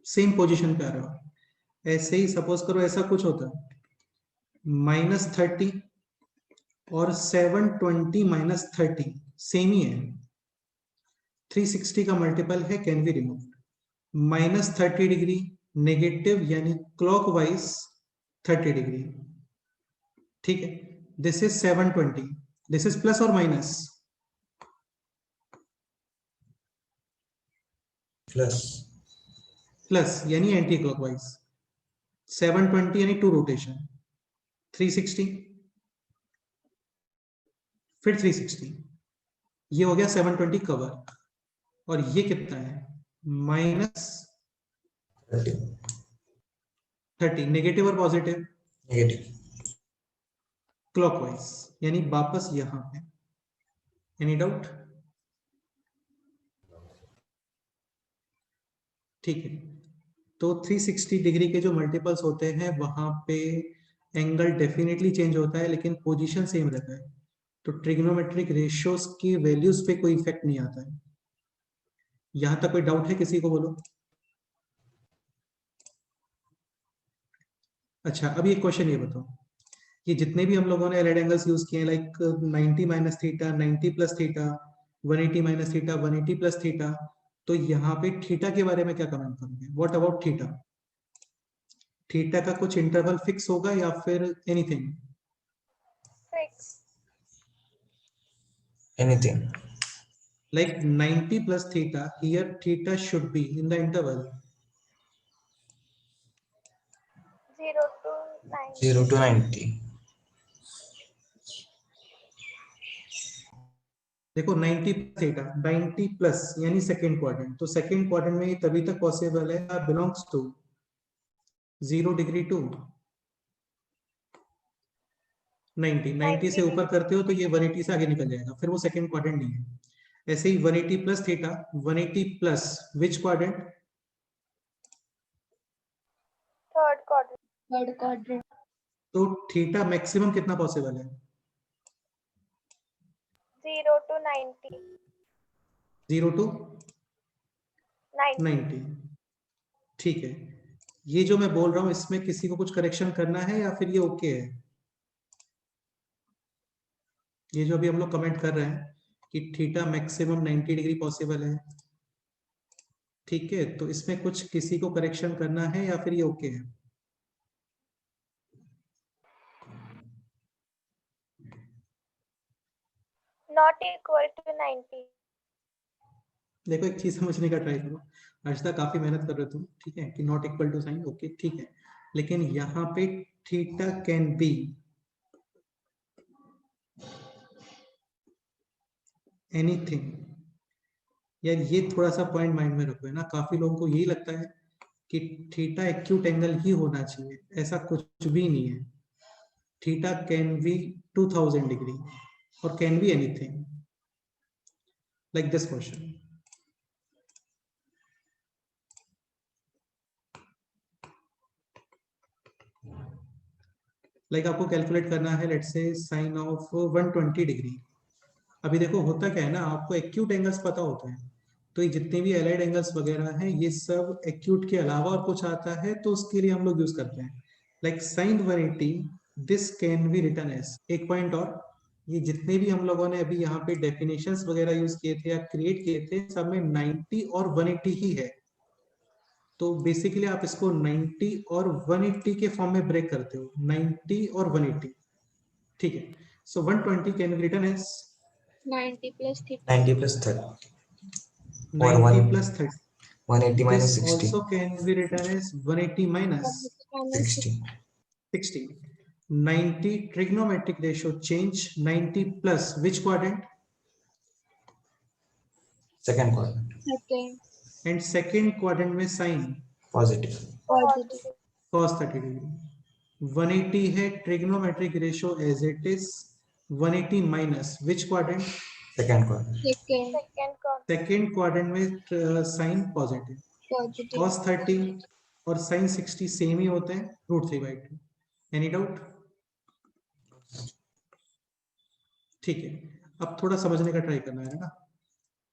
Same position पे आ रहा हो। ऐसे ही सपोज करो ऐसा कुछ होता है -30 और 720 माइनस 30 सेम ही है, 360 का मल्टीपल है, can be remove. -30 degree negative यानी क्लॉकवाइज 30 डिग्री, ठीक है। This is 720, this is plus और माइनस, प्लस प्लस यानी एंटी क्लॉकवाइज, 720 यानी 2 रोटेशन, 360 फिर 360, ये हो गया 720 कवर, और ये कितना है -30 नेगेटिव और पॉजिटिव नेगेटिव क्लॉकवाइज, यानी वापस यहां पे। Any doubt? ठीक है, तो 360 डिग्री के जो मल्टीपल्स होते हैं वहां पे एंगल डेफिनेटली चेंज होता है, लेकिन पोजीशन सेम रहता है, तो ट्रिग्नोमेट्रिक रेशियोज की वैल्यूज पे कोई इफेक्ट नहीं आता है। यहां तक कोई डाउट है किसी को? बोलो। अच्छा, अभी एक क्वेश्चन ये बताओ, ये जितने भी हम लोगों ने एलाइड एंगल्स यूज किए हैं, like 90 minus theta, 90 plus theta, 180 minus theta, 180 plus theta, तो यहाँ पे थीटा के बारे में क्या कमेंट करोगे? What about theta? थीटा का कुछ इंटरवल फिक्स होगा या फिर anything? Fix. Anything Like 90 plus theta, here theta should be in the interval 0 to 9. 0 to 90 देखो 90 थीटा, 90 प्लस यानी सेकेंड क्वाड्रेंट, तो सेकेंड क्वाड्रेंट में ये तभी तक पॉसिबल है बिलोंग्स टू 0 डिग्री टू 90 से ऊपर करते हो तो ये 180 से आगे निकल जाएगा, फिर वो सेकेंड क्वाड्रेंट नहीं है। ऐसे ही 180 plus theta, 180 plus which quadrant? Third quadrant. Third quadrant. तो थीटा मैक्सिमम कितना पॉसिबल है? 0 to 90. 0 टू 90. 90, ठीक है। ये जो मैं बोल रहा हूं इसमें किसी को कुछ करेक्शन करना है या फिर ये ओके है? ये जो अभी हम लोग कमेंट कर रहे हैं कि थीटा मैक्सिमम 90 डिग्री पॉसिबल है, ठीक है, तो इसमें कुछ किसी को करेक्शन करना है या फिर ये ओके है? Not equal to 90. देखो एक चीज समझने का ट्राई करो, अर्षिता काफी मेहनत कर रहे हो तुम, ठीक है, कि not equal to sine, okay ठीक है, लेकिन यहाँ पे थीटा कैन बी एनीथिंग। यार ये थोड़ा सा पॉइंट माइंड में रखो, है ना, काफी लोगों को यही लगता है कि थीटा एक्यूट एंगल ही होना चाहिए, ऐसा कुछ भी नहीं है। थीटा कैन बी 2000 डिग्री और can be anything, like this question. Like आपको कैलकुलेट करना है let's say sign of 120 degree. अभी देखो होता क्या है ना, आपको एक्यूट एंगल्स पता होता है, तो ये जितने भी एलाइड एंगल्स वगैरह हैं ये सब एक्यूट के अलावा और कुछ आता है तो उसके लिए हम लोग यूज करते हैं, like sine 180, this can be written as, एक पॉइंट और, ये जितने भी हम लोगों ने अभी यहाँ पे डेफिनेशंस वगैरह यूज किए थे या क्रिएट किए थे, सब में 90 और 180 ही है, तो बेसिकली आप इसको 90 और 180 के फॉर्म में ब्रेक करते हो, 90 और 180, ठीक है। So 120 can be written as 90 plus theta. 90 plus 30 or 90 plus 30. 180 minus This 60 also can be written as 180 minus 60 60. 90 trigonometric ratio change, 90 plus which quadrant? Second quadrant Second. And second quadrant में sine positive Positive. cos 30 degree. 180 है trigonometric ratio as it is. 180 minus which quadrant? Second quadrant Second. second quadrant, second quadrant में साइन पॉजिटिव। Positive. cos 30 और sin 60 सेम ही होते हैं, √3/2। Any doubt? ठीक है, अब थोड़ा समझने का ट्राई करना है ना।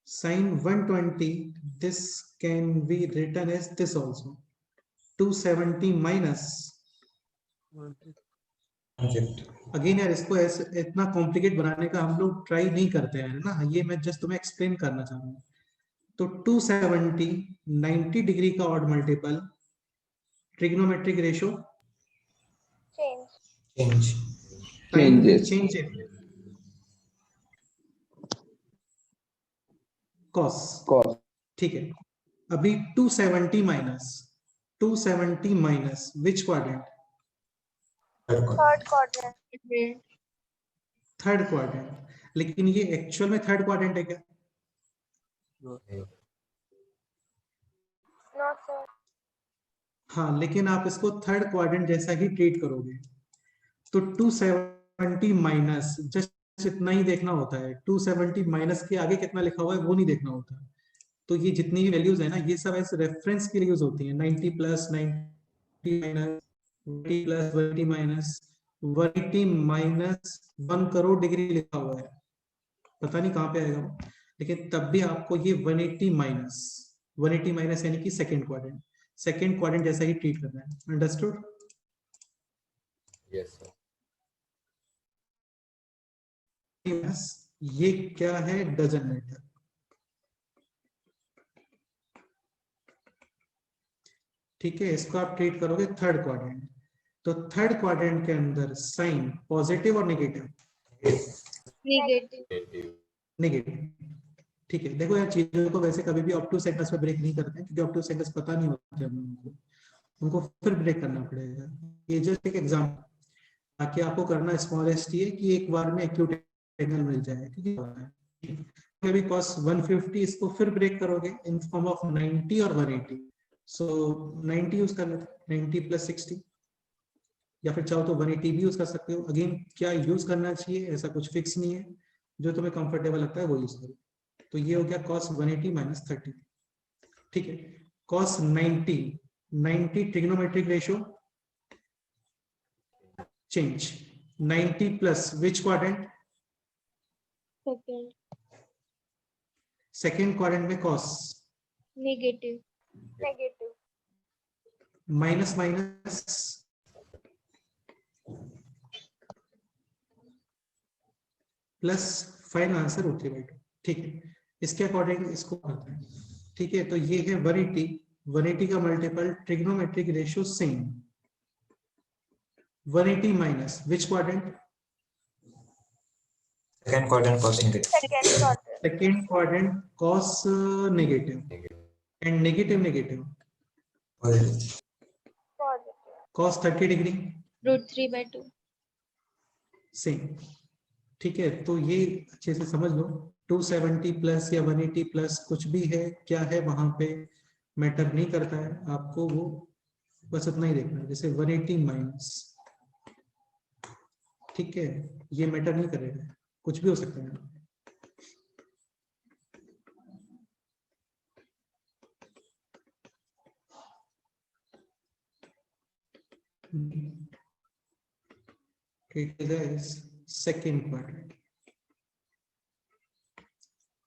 sin 120 this can be written as this also, 270 minus। 150 again यार इसको ऐसे इतना कॉम्प्लिकेट बनाने का हम लोग ट्राई नहीं करते हैं ना, ये मैं जस्ट तुम्हें एक्सप्लेन करना चाह रहा हूँ। तो 270 90 डिग्री का odd multiple, trigonometric ratio change, change time will Changes. Change it, cos। Cos. ठीक है, अभी 270 minus which quadrant? Third quadrant third quadrant, Second. Third quadrant. लेकिन ये एक्चुअल में थर्ड क्वाड्रेंट है क्या? no sir, हाँ, लेकिन आप इसको थर्ड क्वाड्रेंट जैसा ही ट्रीट करोगे। तो 270 माइनस जस्ट इतना ही देखना होता है, 270 माइनस के आगे कितना लिखा हुआ है वो नहीं देखना होता। तो ये जितनी भी वैल्यूज है ना, ये सब ऐसे रेफरेंस के लिए यूज होती हैं। 90 plus 90 minus 20 plus 20 minus 180 minus 1 crore degree लिखा हुआ है, पता नहीं कहाँ पे आएगा वो, लेकिन तब भी आपको ये 180 माइनस यानी कि सेकेंड क्वाड्रेंट जैसा ही ट्रीट करना है। अंडरस्टूड? Yes, sir. ये क्या है? Doesn't matter. ठीक है, इसको आप ट्रीट करोगे थर्ड क्वाड्रेंट। तो थर्ड क्वाड्रेंट के अंदर साइन पॉजिटिव और नेगेटिव? Negative. Negative. नेगेटिव। ठीक है, देखो यार चीजों को वैसे कभी भी ऑप्टू सेंटर्स में ब्रेक नहीं करते हैं, क्योंकि ऑप्टू सेंटर्स पता नहीं होते हम लोगों को, उनको फिर ब्रेक करना पड़ेगा। ये जस्ट एक एग्जाम्पल, ताकि आपको करना स्मॉलेस्ट ये कि एक बार में एक्यूट एंगल मिल जाए। क्योंकि कभी cos 150 इसको फिर ब्रेक करोगे इन फॉर्म ऑफ 90 और 180। सो 90 यूज कर लेते हैं, 90 प्लस 60, या फिर चाहो तो 180 भी यूज कर सकते हो। अगेन क्या यूज करना चाहिए ऐसा कुछ फिक्स नहीं है, जो तुम्हें कंफर्टेबल लगता है वो यूज करो। तो ये हो गया cos 180 माइनस 30। ठीक है, cos 90 trigonometric ratio change, 90 plus which quadrant? Second. Second quadrant में cos, Negative. negative, minus minus plus, final answer √3/2। ठीक है, इसके अकॉर्डिंग इसको करते हैं। ठीक है, तो ये है 180 का multiple trigonometric ratio same, 180 minus which quadrant? Second quadrant cos negative second quadrant, second quadrant cos negative Negative. And negative positive positive, cos 30 degree √3/2. Same. ठीक है, तो ये अच्छे से समझ लो, 270 प्लस या 180 प्लस कुछ भी है, क्या है वहां पे मैटर नहीं करता है, आपको वो बस उतना ही देखना है। जैसे 180 माइनस, ठीक है, ये मैटर नहीं करेगा, कुछ भी हो सकता है। It is second quadrant.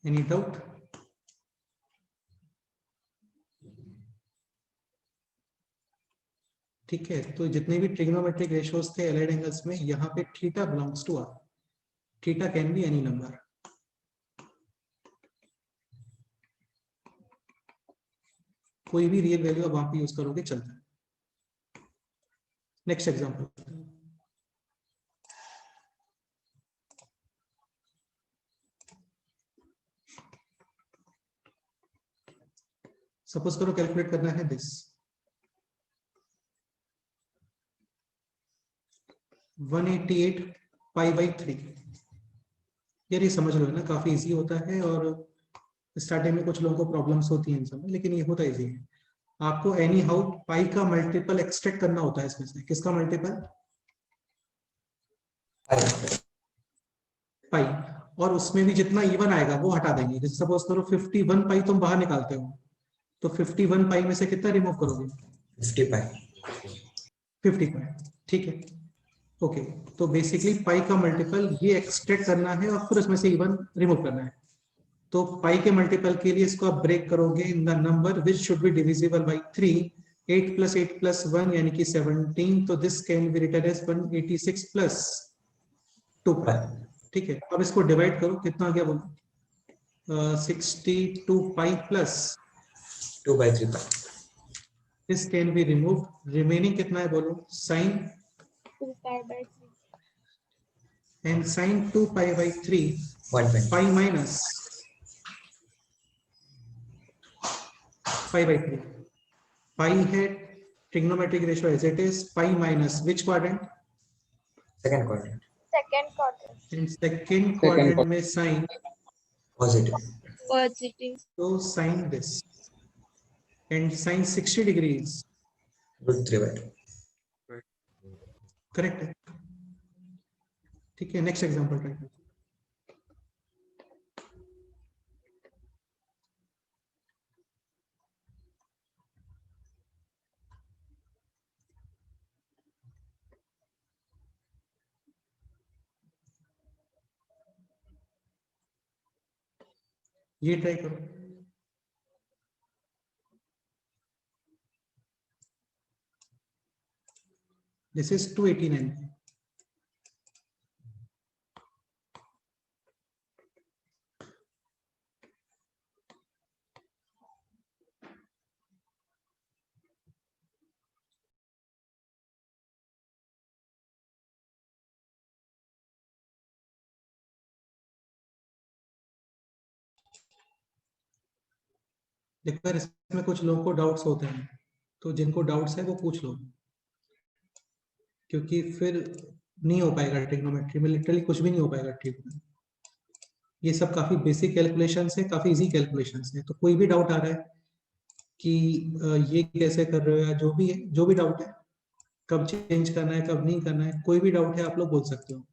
Any doubt? ठीक है, तो जितने भी ट्रिग्नोमेट्रिक रेशियोज थे एलाइड एंगल्स में, यहाँ पे theta belongs to R. Theta can be any number. कोई भी रियल वैल्यू आप वहां पे यूज करोगे चलता है। नेक्स्ट एग्जांपल, सपोज करो कैलकुलेट करना है दिस 188 पाई बाई 3। यार ये समझ लो है ना, काफी इजी होता है और स्टार्टिंग में कुछ लोगों को प्रॉब्लम्स होती हैं इन सब में, लेकिन ये होता इजी है। आपको एनी हाउ पाई का मल्टीपल एक्सट्रैक्ट करना होता है इसमें से। किसका मल्टीपल? पाई। और उसमें भी जितना इवन आएगा वो हटा देंगे। जैसे सपोज करो 51 पाई तुम बाहर निकालते हो, तो 51 पाई में से कितना रिमूव करोगे? 50 पाई। 50 पाई, ठीक है। ओके, तो बेसिकली पाई का मल्टीपल ये एक्सट्रैक्ट करना है और फिर उसमें से इवन रिमूव करना है। तो पाई के मल्टीपल के लिए इसको आप ब्रेक करोगे in the number which should be divisible by 3। 8 + 8 + 1 यानी कि 17। तो this can be written as 186 + 2 pi, ठीक है। अब इसको डिवाइड करो, कितना आ गया बोलो? 62 pi plus 2/3 pi. This can be remove. Remaining कितना है बोलो? Sine 2 pi by 3. And sine 2 pi by 3 120 pi minus pi by 3। Pi है trigonometric ratio as it is, pi minus which quadrant? Second quadrant second quadrant. In second quadrant में साइन, पॉजिटिव। Positive. तो sine this and sine 60 degrees, √3/2। Correct है, ठीक है। नेक्स्ट एग्जांपल ट्राई करो। ये ट्राई करो। This is 289। देखो यार, इसमें कुछ लोगों को डाउट्स होते हैं, तो जिनको डाउट्स है वो पूछ लो, क्योंकि फिर नहीं हो पाएगा ट्रिग्नोमेट्री में, लिटरली कुछ भी नहीं हो पाएगा ठीक में। ये सब काफी बेसिक कैलकुलेशंस है, काफी इजी कैलकुलेशंस है। तो कोई भी डाउट आ रहा है कि ये कैसे कर रहे हो या जो भी है, जो भी डाउट है, कब चेंज करना है कब नहीं करना है, कोई भी डाउट है आप लोग बोल सकते हो।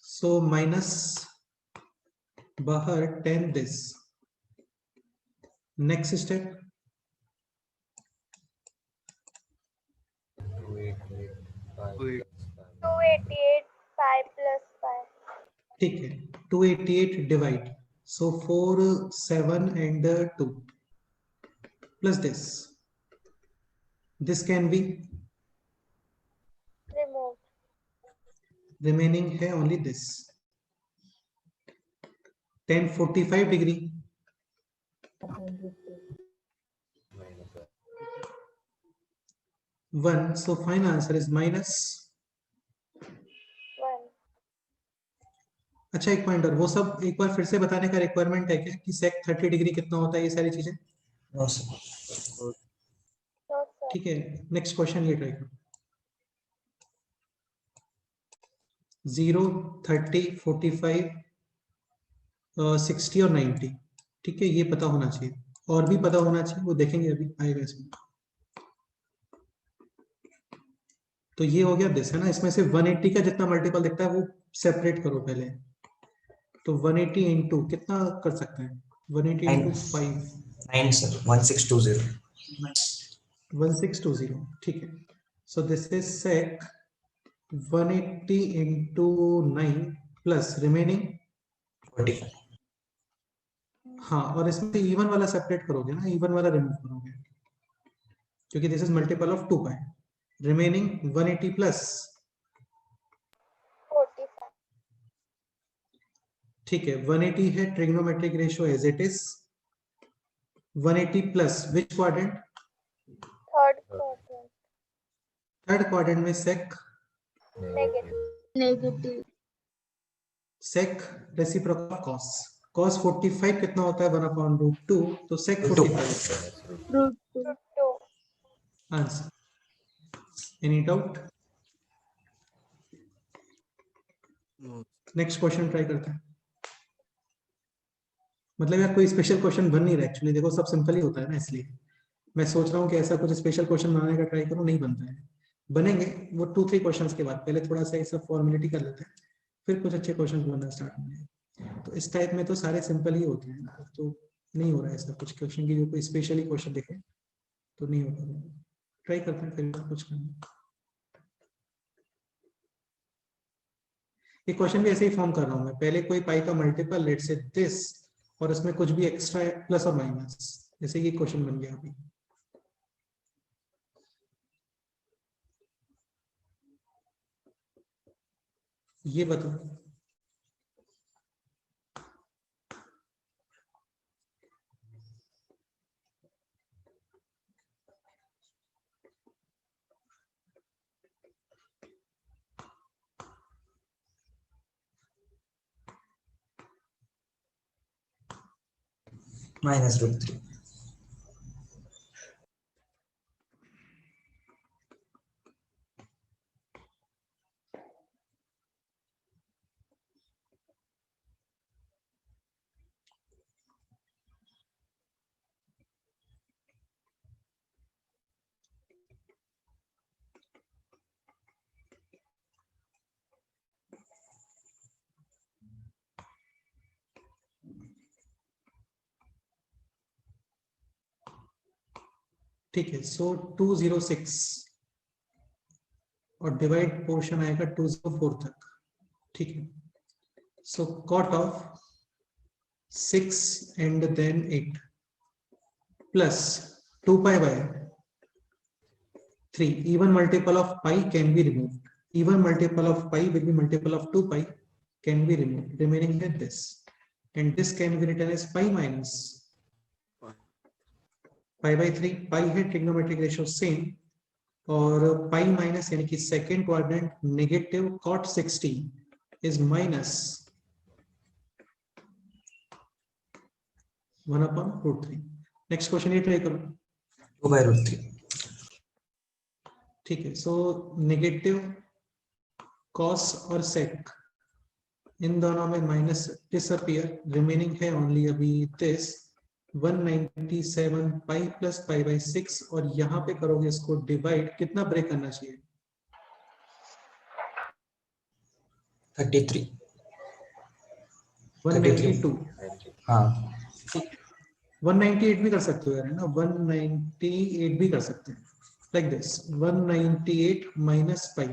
सो माइनस बाहर 10 this. Next step 288 pi plus pi. ठीक है। 288 divide, so 4 7 and 2 plus this can be Removed. Remaining है only this. 1045 degree one, so final answer is minus. 1. अच्छा एक पॉइंट और, वो सब एक बार फिर से बताने का रिक्वायरमेंट है क्या कि सेक 30 डिग्री कितना होता है, ये सारी चीजें? No sir. No, sir. ठीक है। नेक्स्ट क्वेश्चन ये ट्राई करो। 0 30 45 60 और 90, ठीक है। ये पता होना चाहिए, और भी पता होना चाहिए, वो देखेंगे अभी आएगा इसमें। तो ये हो गया दिस है ना। इसमें से 180 का जितना मल्टीपल दिखता है वो सेपरेट करो पहले। तो 180 इंटू कितना कर सकते हैं? 180 इंटू 5 9 सर 1620। 1620, ठीक है। So this is sec 180 into 9 plus remaining 45। हाँ, और इसमें से इवन वाला सेपरेट करोगे ना, इवन वाला रिमूव करोगे, क्योंकि this is multiple of 2 pi. Remaining 180 plus, 45. ठीक है, 180 है trigonometric ratio as it is. 180 plus which quadrant? Third quadrant. Third quadrant में sec, Negative. Negative. Sec reciprocal of cos. Cos 45 कितना होता है? 1/√2, तो sec Two. 45 Root 2. Root 2. Answer. Any doubt? Next question try करते हैं। मतलब यार कोई स्पेशल क्वेश्चन बन नहीं रहा एक्चुअली, देखो सब सिंपल ही होता है ना, इसलिए मैं सोच रहा हूँ कि ऐसा कुछ स्पेशल क्वेश्चन बनाने का ट्राई करूँ, नहीं बनता है। बनेंगे वो 2-3 क्वेश्चंस के बाद, पहले थोड़ा सा ये सब फॉर्मेलिटी कर लेते हैं, फिर कुछ अच्छे क्वेश्चन बनना स्टार्ट होंगे। तो इस टाइप में तो सारे सिंपल ही होते हैं ना, तो नहीं हो रहा है ऐसा कुछ क्वेश्चन की जो कोई स्पेशली क्वेश्चन दिखे तो नहीं होता। ट्राई करते हैं फिर कुछ करना। ये क्वेश्चन भी ऐसे ही फॉर्म कर रहा हूँ मैं, पहले कोई पाई का मल्टीपल लेट से दिस, और इसमें कुछ भी एक्स्ट्रा है प्लस और माइनस, जैसे ये क्वेश्चन बन गया अभी। ये बताओ, -√3. ठीक है। सो 206 और डिवाइड पोर्शन आएगा 204 तक, ठीक है। So cot of 6 and then 8 plus 2 pi by 3, even multiple of pi can be removed. Even multiple of pi will be multiple of 2 pi can be removed, remaining with this, and this can be written as pi minus pi by 3. pi है trigonometric ratio same, और pi minus यानी कि second quadrant negative cot 60 is minus 1/√3. Next question ये ट्राई करो। 2/√3. ठीक है। सो नेगेटिव कॉस और सेक, इन दोनों में माइनस डिसअपियर, रिमेनिंग है ओनली अभी this 197 pi plus pi by 6, और यहाँ पे करोगे इसको डिवाइड, कितना ब्रेक करना चाहिए? 33. 192। हाँ 198 भी कर सकते हो यार, है ना, 198 भी कर सकते हैं, लाइक दिस 198 माइनस पाई,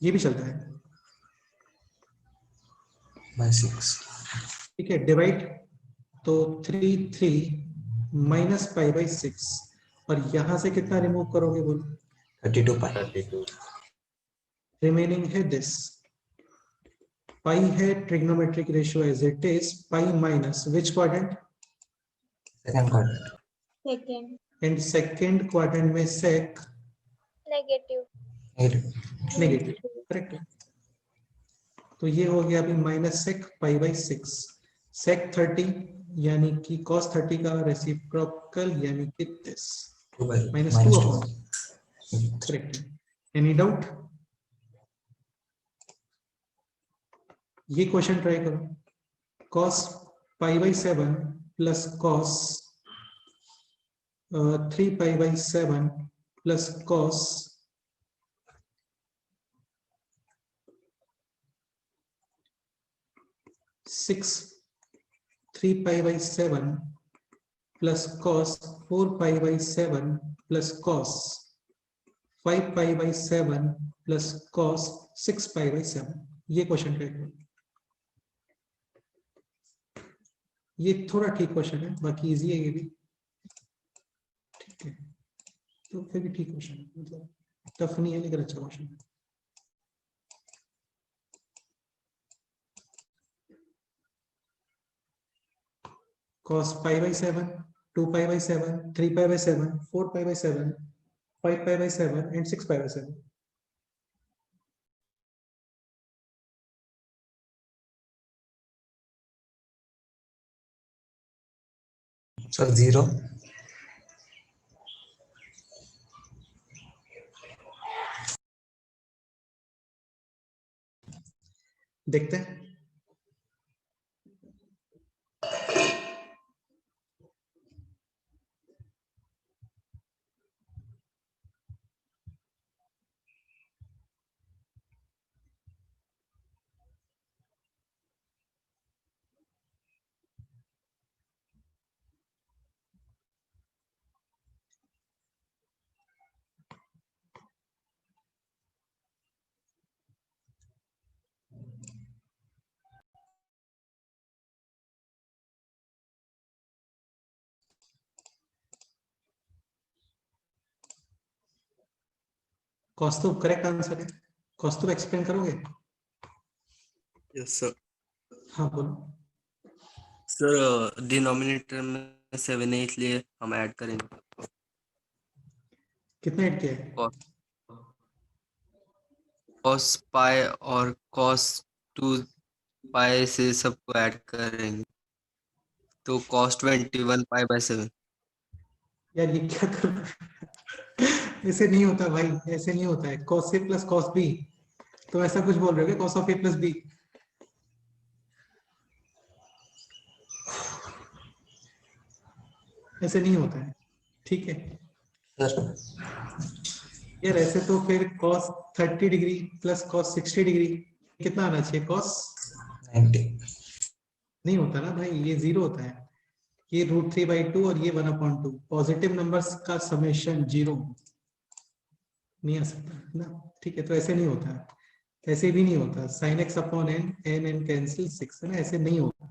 ये भी चलता है, /6. ठीक है। डिवाइड तो 33 माइनस पाई बाई 6, और यहां से कितना रिमूव करोगे बोलो? 32 पाई. 32. रिमेनिंग है दिस, पाई है trigonometric ratio as it is, pi minus which quadrant? Second quadrant. Second. And second quadrant में सेक Negative. नेगेटिव, करेक्ट है। तो ये हो गया अभी माइनस सेक पाई बाई 6, सेक 30 यानी कि cos 30 का रेसिप्रोकल यानी कि दिस -2/, करेक्ट है। Any doubt? ये क्वेश्चन ट्राई करो। cos pi by 7 plus cos 3 pi by 7 plus cos 6 3 pi by 7 plus cos 4 pi by 7 plus cos 5 pi by 7 plus cos 6 pi by 7, ये क्वेश्चन ट्राई करो। ये थोड़ा ठीक क्वेश्चन है, बाकी इजी है ये भी, ठीक है। तो फिर भी ठीक क्वेश्चन है, मतलब टफ नहीं है लेकिन अच्छा क्वेश्चन है। cos pi by 7, 2 pi by 7, 3 pi by 7, 4 pi by 7, 5 pi by 7 and 6 pi by 7. Sir 0। देखते हैं। कौस्तुभ करेक्ट आंसर है। कौस्तुभ एक्सप्लेन करोगे? Yes sir. हाँ बोलो। सर डिनोमिनेटर में 7 है इसलिए हम ऐड करेंगे। कितना ऐड किया है? कॉस पाई और कॉस 2 पाई से सबको ऐड करेंगे तो कॉस 21 पाई बाय 7। यार ये क्या कर रहे हो? ऐसे नहीं होता भाई, ऐसे नहीं होता है। cos a plus cos b, तो ऐसा कुछ बोल रहे हो क्या? cos of a plus b, ऐसे नहीं होता है, ठीक है सर यार। ऐसे तो फिर cos 30 degree plus cos 60 degree कितना आना चाहिए? cos 90। नहीं होता ना भाई, ये 0 होता है। ये √3/2 और ये 1/2। पॉजिटिव नंबर्स का समेशन 0 नहीं आ सकता है ना, ठीक है। तो ऐसे नहीं होता है, ऐसे भी नहीं होता। sin x upon n, n cancel 6 है ना, ऐसे नहीं होता,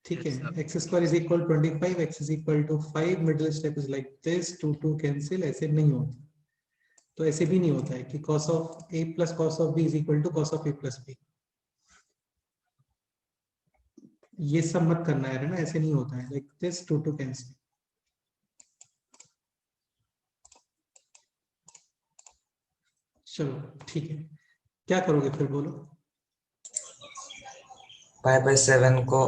ठीक है। x square is equal 25, x is equal to 5, middle step is like this, 2 cancel, ऐसे नहीं होता। तो ऐसे भी नहीं होता है कि cos of a plus cos of b is equal to cos of a plus b। ये सब मत करना है ना, ऐसे नहीं होता है लाइक दिस, 2 कैंसिल। चलो ठीक है, क्या करोगे फिर बोलो? पाई बाय 7 को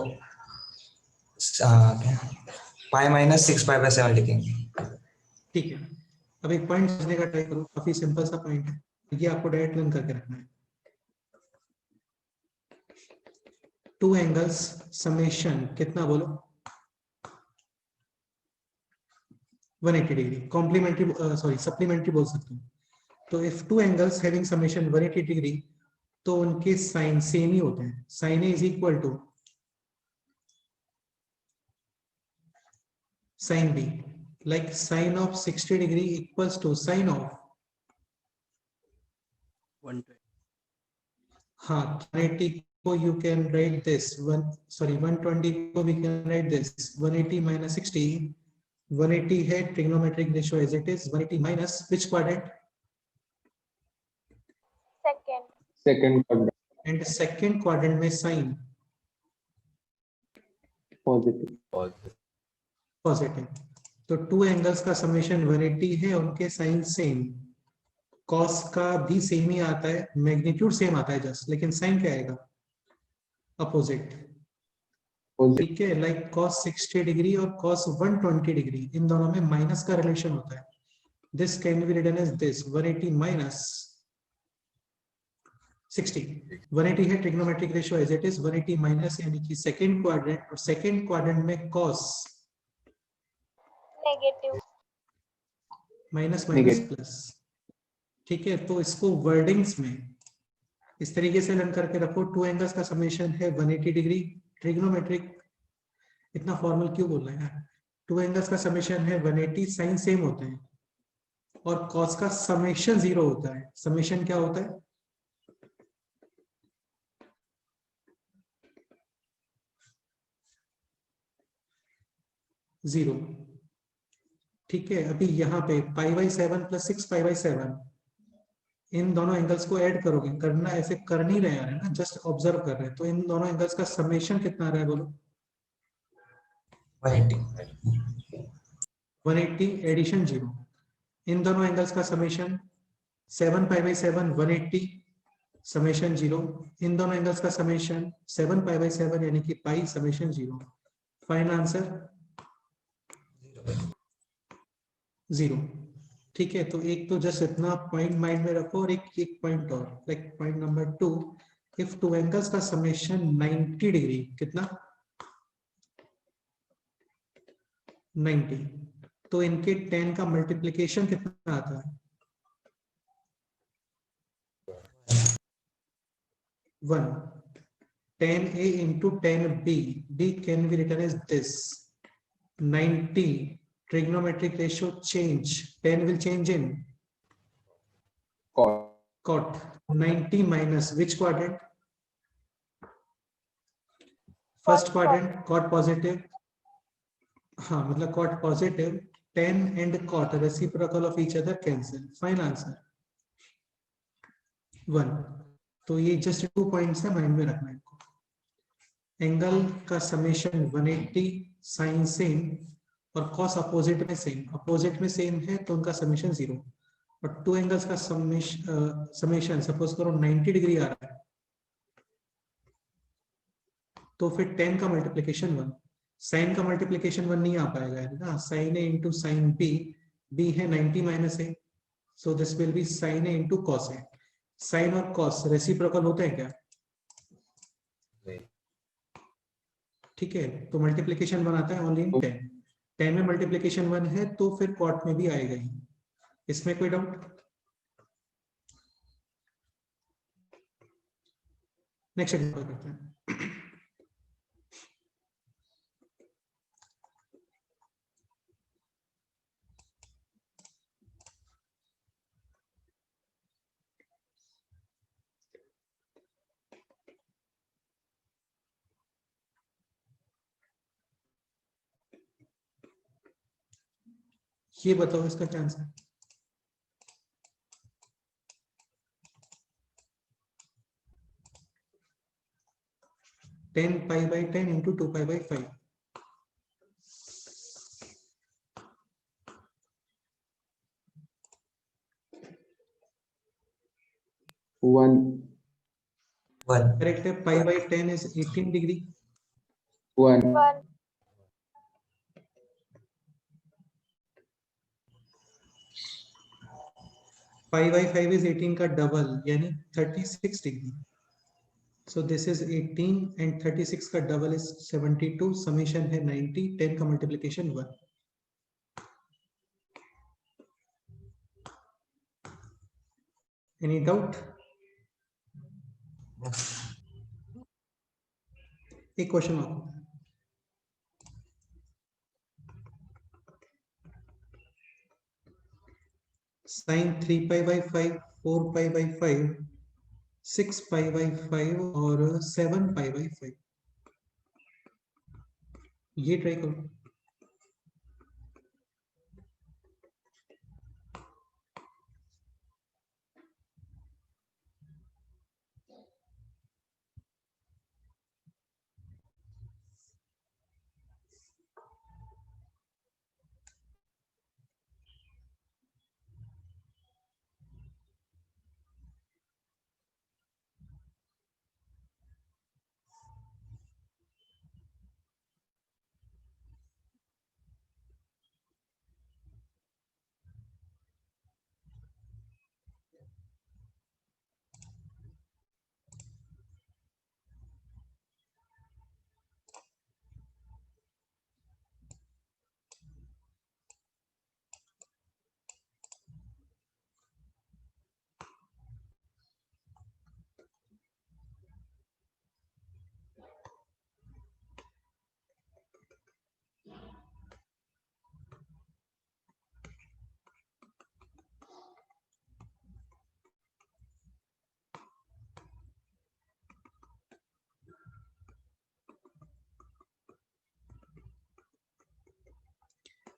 पाई माइनस 6 पाई बाय 7 लिखेंगे। ठीक है, अब एक पॉइंट समझने का ट्राई करो, काफी सिंपल सा पॉइंट है, ये आपको डायरेक्ट लर्न करके रखना है। टू एंगल्स समेशन कितना बोलो? 180 डिग्री। कॉम्प्लीमेंट्री सॉरी सप्लीमेंट्री बोल सकते हो। तो if two angles having summation 180 degree, तो उनके साइन सेम ही होते हैं। Sine A is equal to sine B, like sine of 60 degree equals to sine of 120। हाँ 180 को यू कैन राइट दिस 120 को we can write this 180 minus 60। 180 है trigonometric ratio as it is, 180 minus which quadrant? Second quadrant. And second quadrant में साइन Positive. पॉजिटिव। तो टू एंगल्स का समेशन 180 है, उनके साइन सेम। कॉस का भी सेम ही आता है, मैग्नीट्यूड सेम आता है जस्ट, लेकिन साइन क्या आएगा? Opposite, Positive. ठीक है। लाइक cos 60 डिग्री और cos 120 डिग्री, इन दोनों में माइनस का रिलेशन होता है। This can be written as this 180 minus 60। 180 है trigonometric ratio as it is, 180 minus यानी कि सेकंड क्वाड्रेंट, और सेकंड क्वाड्रेंट में cos negative. Minus minus Negative. Plus, ठीक है। तो इसको वर्डिंग्स में इस तरीके से लर्न करके रखो। टू एंगल्स का समेशन है 180 डिग्री ट्रिग्नोमेट्रिक, इतना फॉर्मल क्यों बोल रहे हैं यार? टू एंगल्स का समेशन है 180, साइन सेम होते हैं, और कॉस का समेशन 0 होता है। समेशन क्या होता है? 0। ठीक है, अभी यहाँ पे pi by 7 plus 6 pi by 7, इन दोनों एंगल्स को ऐड करोगे, करना ऐसे कर नहीं रहे हैं ना, जस्ट ऑब्जर्व कर रहे हैं, तो इन दोनों एंगल्स का समेशन कितना आ रहा है बोलो? 180 180 एडिशन 0। इन दोनों एंगल्स का समेशन 7 पाई बाई 7 180 समेशन 0। इन दोनों एंगल्स का समेशन 7 पाई बाई 7 यानी कि पाई समेशन 0। Final answer 0। ठीक है, तो एक तो जस्ट इतना पॉइंट माइंड में रखो, और एक पॉइंट और, like point number 2, if two angles का समेशन 90 डिग्री, कितना? 90, तो इनके tan का मल्टीप्लिकेशन कितना आता है? 1। tan A into tan B, B can be written as this. 90 trigonometric ratio change, tan will change in Cot. cot. 90 minus which quadrant? First quadrant, cot positive. हाँ, मतलब cot positive. tan and cot reciprocal of each other, cancel. Final answer 1। तो ये जस्ट 2 पॉइंट्स है, माइंड में रखना है इनको। एंगल का समेशन 180 साइन सेम, और कॉस अपोजिट में सेम, अपोजिट में सेम है तो उनका समेशन 0। और टू एंगल्स का समेशन सपोज करो 90 डिग्री आ रहा है, तो फिर tan का मल्टीप्लिकेशन 1, साइन का मल्टीप्लिकेशन 1 नहीं आ पाएगा है ना, sine A into sine B, B है 90 minus A, so this will be sine A into cos A. Sine और कॉस रेसिप्रोकल होते हैं क्या? ठीक है, तो मल्टीप्लिकेशन 1 आता है ओनली इन 10। 10 में मल्टीप्लिकेशन 1 है तो फिर कॉट में भी आएगा ही, इसमें कोई डाउट? नेक्स्ट एग्जांपल करते हैं। ये बताओ इसका क्या आंसर है? Tan pi by 10 into 2 pi by 5। 1. Correct है, pi by 10 is 18 degree. 1. 1. Pi by 5 is 18 का डबल यानी 36 degree. So this is 18 and 36 का डबल इज 72, समेशन है 90, 10 का मल्टीप्लिकेशन 1। Any doubt? एक क्वेश्चन और, sine 3 pi by 5, 4 pi by 5, 6 pi by 5 और 7 पाई बाई 5, ये ट्राई करो।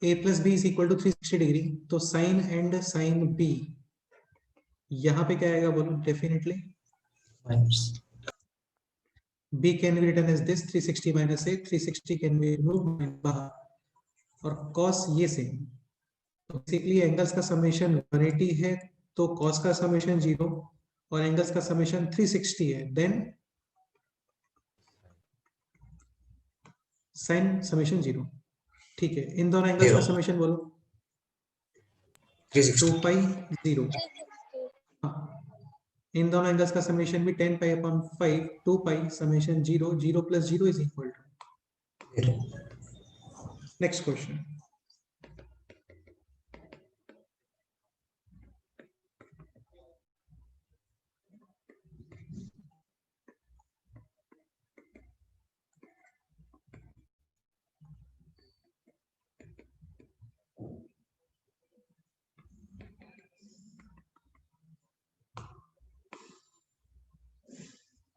a plus B is equal to 360 degree, तो साइन एंड साइन बी यहाँ पे क्या आएगा बोलो? Definitely minus b can be written as this 360 minus a, 360 can be removed बाहर, और cos ये सेम। तो बेसिकली एंगल्स का समेशन 180 है, तो cos का समेशन 0 और एंगल्स का समेशन 360 है, देन sin समेशन 0। ठीक है, इन दोनों एंगल्स का 0. समेशन बोलो। 360. 2 पाई 0। 360. हाँ, इन दोनों एंगल्स का समेशन भी 10 pi upon 5, 2 pi summation 0, 0 plus 0 is equal to. 0. Next question,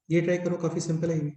ये ट्राई करो, काफी सिंपल है ये।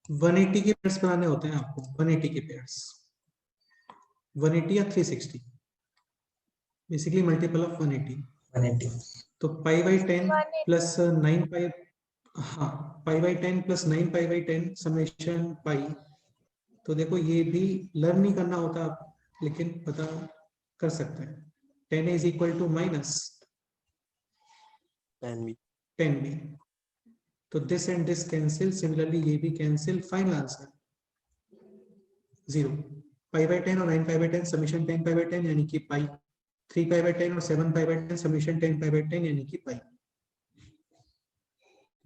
वन 180 के पेयर्स बनाने होते हैं आपको, 180 के पेयर्स, 180 या 360, बेसिकली मल्टीपल ऑफ 180। 180. तो पाई बाई 10 180. प्लस 9 पाई, हाँ pi by 10 plus 9 pi by 10 summation pi. तो देखो ये भी लर्न नहीं करना होता लेकिन पता कर सकते हैं। 10 is equal to minus 10b, तो this and this cancel, similarly ये भी cancel, final answer 0। Pi by 10 और 9 pi by 10 summation 10 pi by 10 यानी कि पाई, 3 पाई बाई 10 और 7 पाई बाई 10 समीशन 10 पाई बाई 10 यानी कि पाई।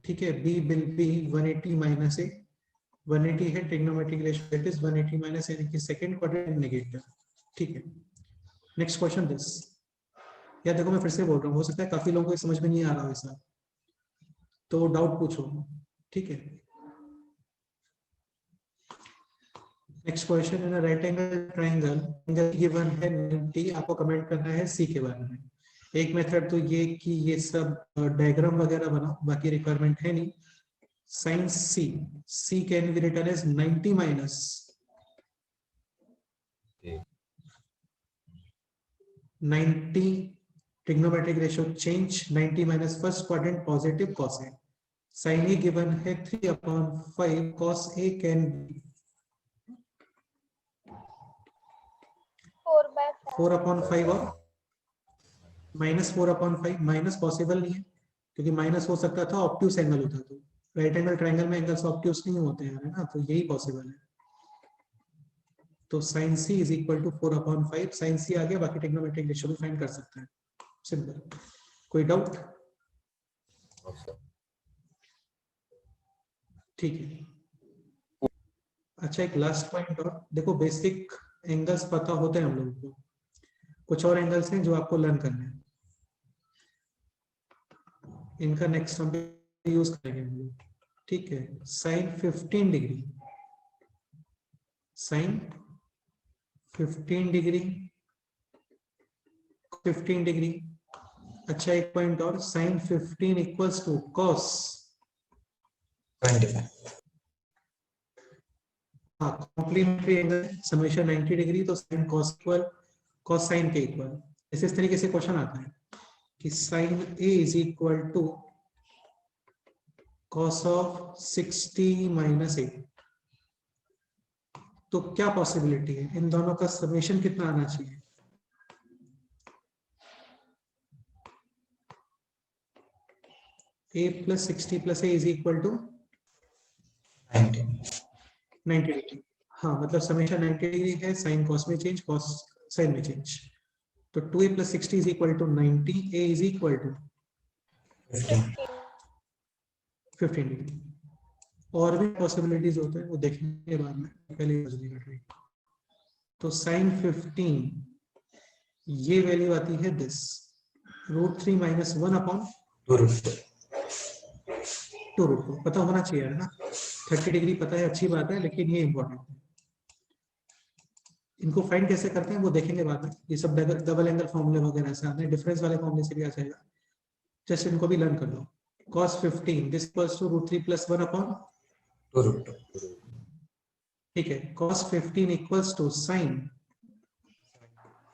ठीक है, b will be 180 minus a, 180 है trigonometric ratio, that is 180 minus यानी कि सेकंड क्वाड्रेंट नेगेटिव। ठीक है, नेक्स्ट क्वेश्चन दिस। या देखो मैं फिर से बोल रहा हूँ, हो सकता है काफी लोगों को समझ में नहीं आ रहा वैसा, तो डाउट पूछो। ठीक है, next question, in right angle triangle angle given है 90, आपको कमेंट करना है सी के बारे में। एक मेथड तो ये कि ये सब डायग्राम वगैरह बनाओ, बाकी रिक्वायरमेंट है नहीं। Sine C can be written as 90 minus 90 trigonometric ratio change 90 minus first quadrant positive cos A. Sine A given है 3/5 कॉस ए कैन बी 4/5. 4/5 और -4/5। माइनस पॉसिबल नहीं है क्योंकि माइनस हो सकता था ऑब्ट्यूस एंगल होता, तो राइट एंगल ट्रायंगल में एंगल्स ऑब्ट्यूस नहीं होते हैं, है ना, तो यही पॉसिबल है। तो sine C is equal to 4/5, sine C आ गया, बाकी ट्रिग्नोमेट्रिक रेशियो भी फाइंड कर सकते हैं, सिंपल। कोई डाउट? ठीक है, अच्छा एक लास्ट पॉइंट और देखो, बेसिक एंगल्स पता होते हैं हम लोगों को, कुछ और एंगल्स हैं जो आपको लर्न करने हैं, इनका नेक्स्ट हम यूज करेंगे हम लोग। ठीक है, sine 15 degree, sine 15 degree, 15 degree. अच्छा एक पॉइंट और, साइन 15 इक्वल्स टू कॉस 25. हाँ कॉम्प्लीमेंट्री एंगल समेशन 90 डिग्री, तो sine cos equal cos sine के इक्वल। इस तरीके से क्वेश्चन आता है कि sine A is equal to cos of 60 minus 8। तो क्या पॉसिबिलिटी है, इन दोनों का समेशन कितना आना चाहिए? a plus 60 plus a is equal to 90. 90 degree. हाँ मतलब समेशन 90 डिग्री है, साइन कॉस में चेंज, कॉस साइन में चेंज। तो 2a plus 60 is equal to 90, a is equal to 15. 15 degree. और भी पॉसिबिलिटीज होते हैं वो देखेंगे बाद में, पहले समझ लीजिए। तो साइन 15 ये वैल्यू आती है दिस √3 - 1 अपॉन 2√2। पता होना चाहिए है ना, 30 डिग्री पता है, अच्छी बात है, लेकिन ये इंपॉर्टेंट है। इनको फाइंड कैसे करते हैं वो देखेंगे बाद में। ये सब डबल एंगल फॉर्मूले वगैरह से आते हैं, डिफरेंस वाले फॉर्मूले से भी आ जाएगा, जस्ट इनको भी लर्न कर लो। cos 15 this equals to √3 + 1 upon 2√2. ठीक है, cos 15 इक्वल्स टू साइन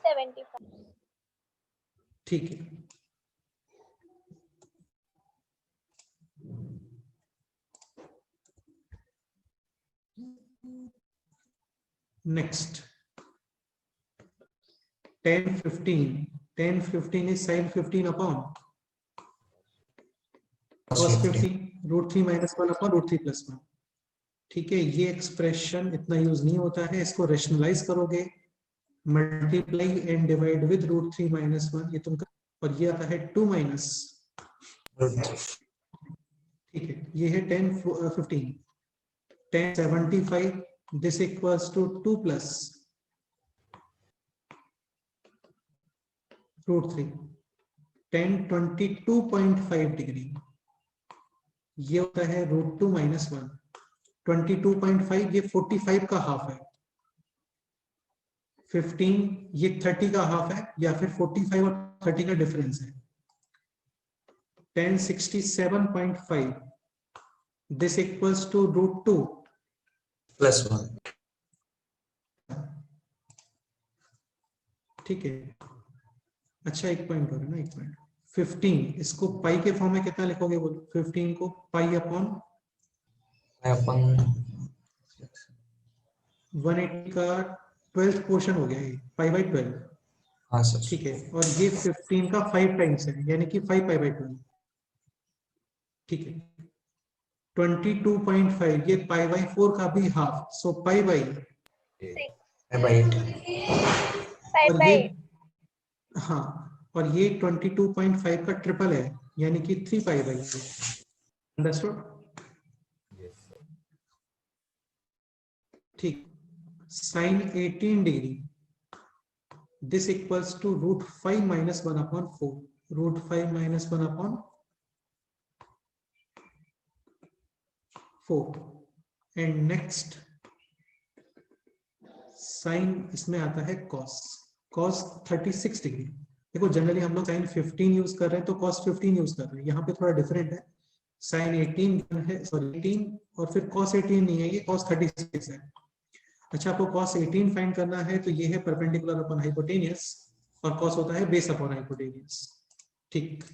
75. ठीक है। Next 10 15 is sin 15 upon cos 15 √3 - 1 upon √3 + 1। ठीक है, ये एक्सप्रेशन इतना यूज नहीं होता है, इसको रेशनलाइज करोगे, मल्टीप्लाई एंड डिवाइड विद √3 - 1 ये तुम और ये आता है 2 माइनस, ठीक है, ये है 10 15 10 75 this equals to 2 plus √3 10 22.5 degree, ये होता है √2 - 1। 22.5 ये 45 का हाफ है, 15 ये 30 का हाफ है, या फिर 45 और 30 का डिफरेंस है। 1067.5 दिस इक्वल्स टू √2 + 1. ठीक है। अच्छा एक पॉइंट और है ना, एक पॉइंट 15 इसको पाई के फॉर्म में कितना लिखोगे बोलो? 15 को पाई अपॉन 180 का 12th पोर्शन हो गया, ये π/12। हाँ सर. ठीक है, और ये 15 का 5 टाइम्स है, यानी कि 5 π/12। ठीक है, 22.5 ये π/4 का भी हाफ, सो π/8। 5 और by ये हाँ, और ये 22.5 का ट्रिपल है, यानी कि 3 π/8। अंडरस्टूड? ठीक, sine 18 degree this equals to √5 - 1 upon 4, √5 - 1 upon 4। And next sine इसमें आता है cos 36 डिग्री। देखो जनरली हम लोग साइन 15 यूज कर रहे हैं तो cos 15 यूज कर रहे हैं, यहाँ पे थोड़ा डिफरेंट है, साइन 18 है, सॉरी 18, और फिर cos 18 नहीं है, ये cos 36 है। अच्छा, आपको cos 18 फाइंड करना है तो ये है परपेंडिकुलर अपॉन हाइपोटेनियस, और cos होता है बेस अपॉन हाइपोटेनियस। ठीक,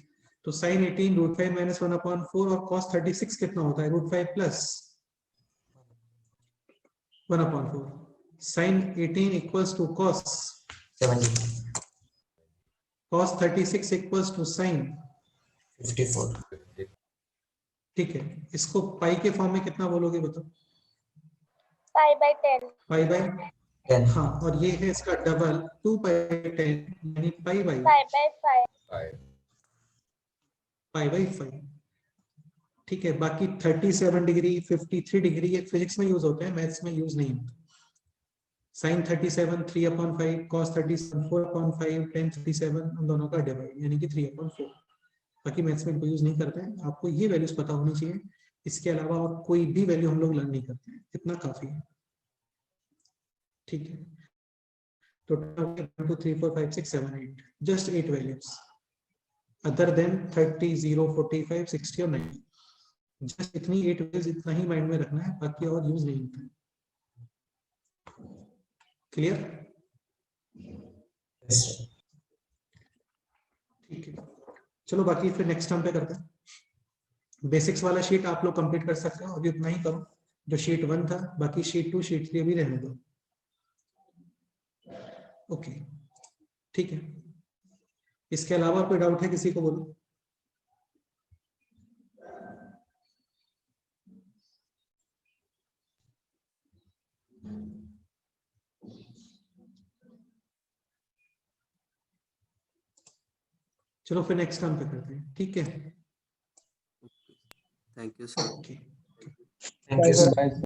तो sin 18 √5 - 1 अपॉन 4, और cos 36 कितना होता है? √5 + 1 upon 4। sin 18 equals to cos 70. cos 36 equals to sin। 54. ठीक है, इसको पाई के फॉर्म में कितना बोलोगे बताओ? π/10. π/, 10. हाँ, और ये है इसका डबल 2/10, यानी π/5। 5/5. ठीक है, बाकी 37 डिग्री 53 डिग्री ये फिजिक्स में यूज होते हैं, मैथ्स में यूज नहीं होते। साइन 37 3/5, cos 37 4/5, tan 37 उन दोनों का डिवाइड, यानी कि 3/4। बाकी मैथ्स में इनको यूज नहीं करते हैं, आपको ये वैल्यूज पता होनी चाहिए, इसके अलावा और कोई भी वैल्यू हम लोग लर्न नहीं करते हैं, इतना काफी है। ठीक है, तो 1 2 3 4 5 6 7 8, जस्ट 8 वैल्यूज अदर देन 30 0 45 60 और 90। जस्ट इतनी 8 वैल्यूज, इतना ही माइंड में रखना है, बाकी और यूज नहीं होता है। क्लियर? Yes, sir. ठीक है, चलो बाकी फिर नेक्स्ट टाइम पे करते हैं। बेसिक्स वाला शीट आप लोग कंप्लीट कर सकते हो, अभी उतना ही करो जो शीट 1 था, बाकी शीट 2 शीट 3 भी रहने दो। ओके, ठीक है, इसके अलावा कोई डाउट है किसी को? बोलो। चलो फिर नेक्स्ट टर्म पे करते हैं, ठीक है। Thank you sir. Okay Thank you, sir. Bye.